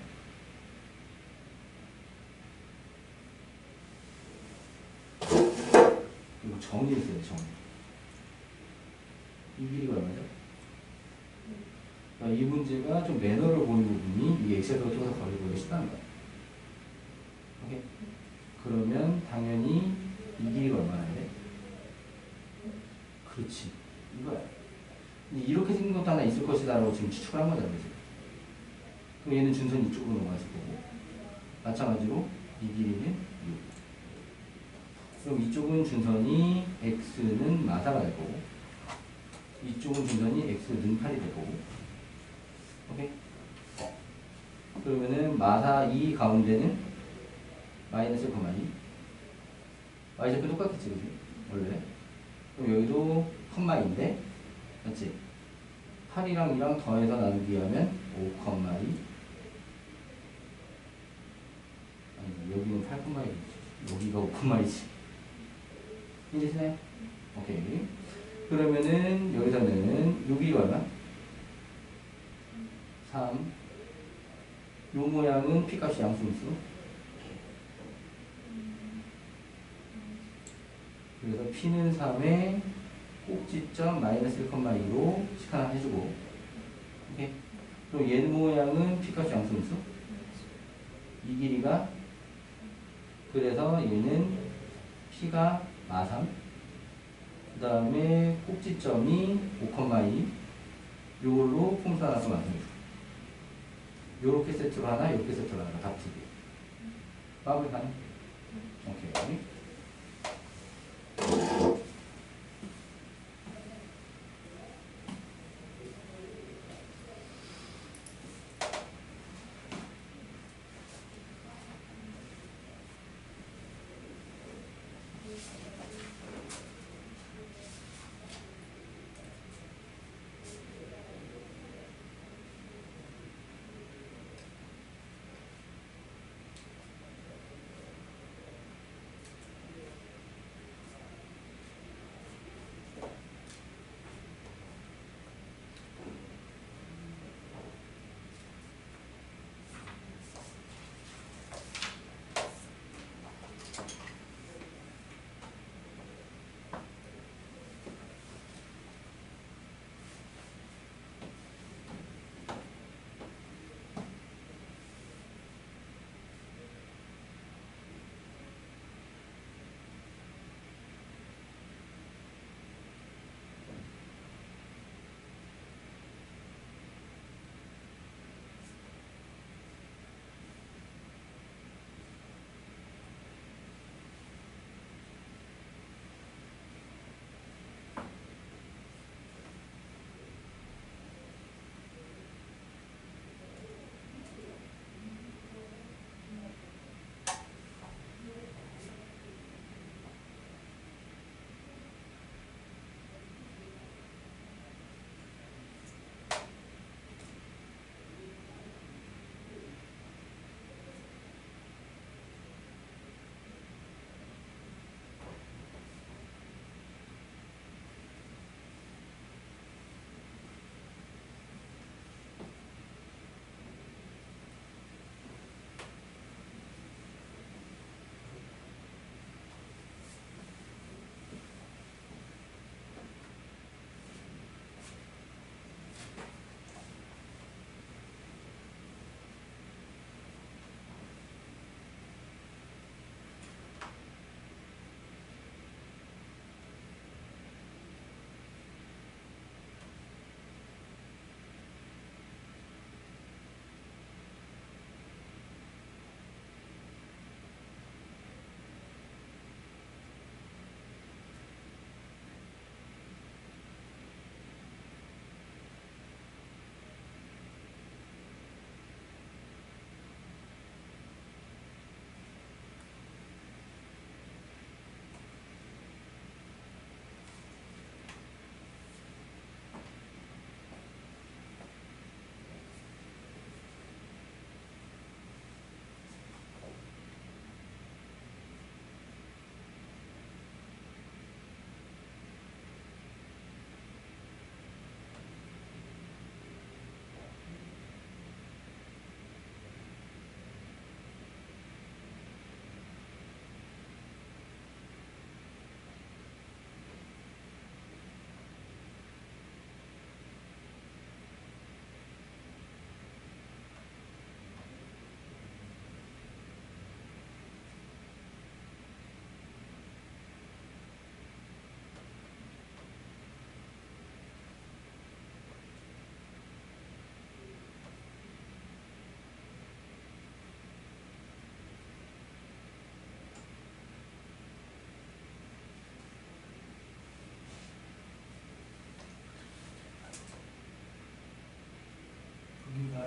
그리고 정의를 써야 돼, 정의. 이 길이가 얼마죠? 그러니까 이 문제가 좀 매너를 보는 부분이 이게 엑셀과 통해서 걸리고 싶다는 거야. 오케이? 그러면 당연히 이 길이가 얼마나 돼? 그렇지. 이거야. 이렇게 생긴 것도 하나 있을 것이다라고 지금 추측을 한 거잖아, 그치? 그럼 얘는 준선이 이쪽으로 넘어갔을 거고. 마찬가지로 이 길이는 6. 그럼 이쪽은 준선이 x는 마사가 될 거고, 이쪽은 준선이 x는 8이 될 거고. 오케이? 그러면은 마사 2 가운데는 마이너스 1,2. y좌표 똑같겠지, 그지? 원래. 그럼 여기도 컴마인데, 맞지? 8이랑 2랑 더해서 나누기 하면 5,2. 아니, 여기는 8,2. 여기가 5,2지. 이해되시나요? 오케이. 그러면은 여기서는 여기 얼마? 3. 요 모양은 P값이 양수인수. 그래서 P는 3에 꼭지점 마이너스 1,2로 식 하나 해주고. 오케이. 그럼 얘 모양은 P값이 양수인수. 이 길이가 그래서 얘는 P가 마3. 그 다음에 꼭지점이 5,2. 요걸로 폼수 하나서 만들어줘. 요렇게 세트로 하나, 요렇게 세트로 하나. 다 두 개. 마무리 가능? 오케이.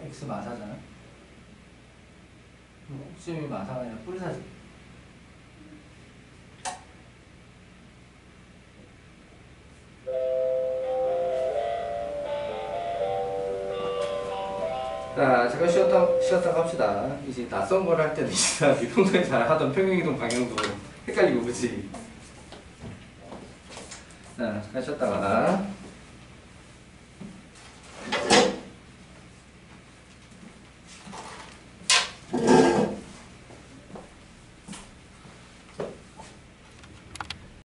x 마사잖아. 꼭지점이 마사가 아니라 뿌리사지. 자, 잠깐 쉬었다 갑시다. 이제 낯선 걸 할 때는 진짜 평소에 잘 하던 평행이동 방향도 헷갈리고, 그치? 자, 잠깐 쉬었다가.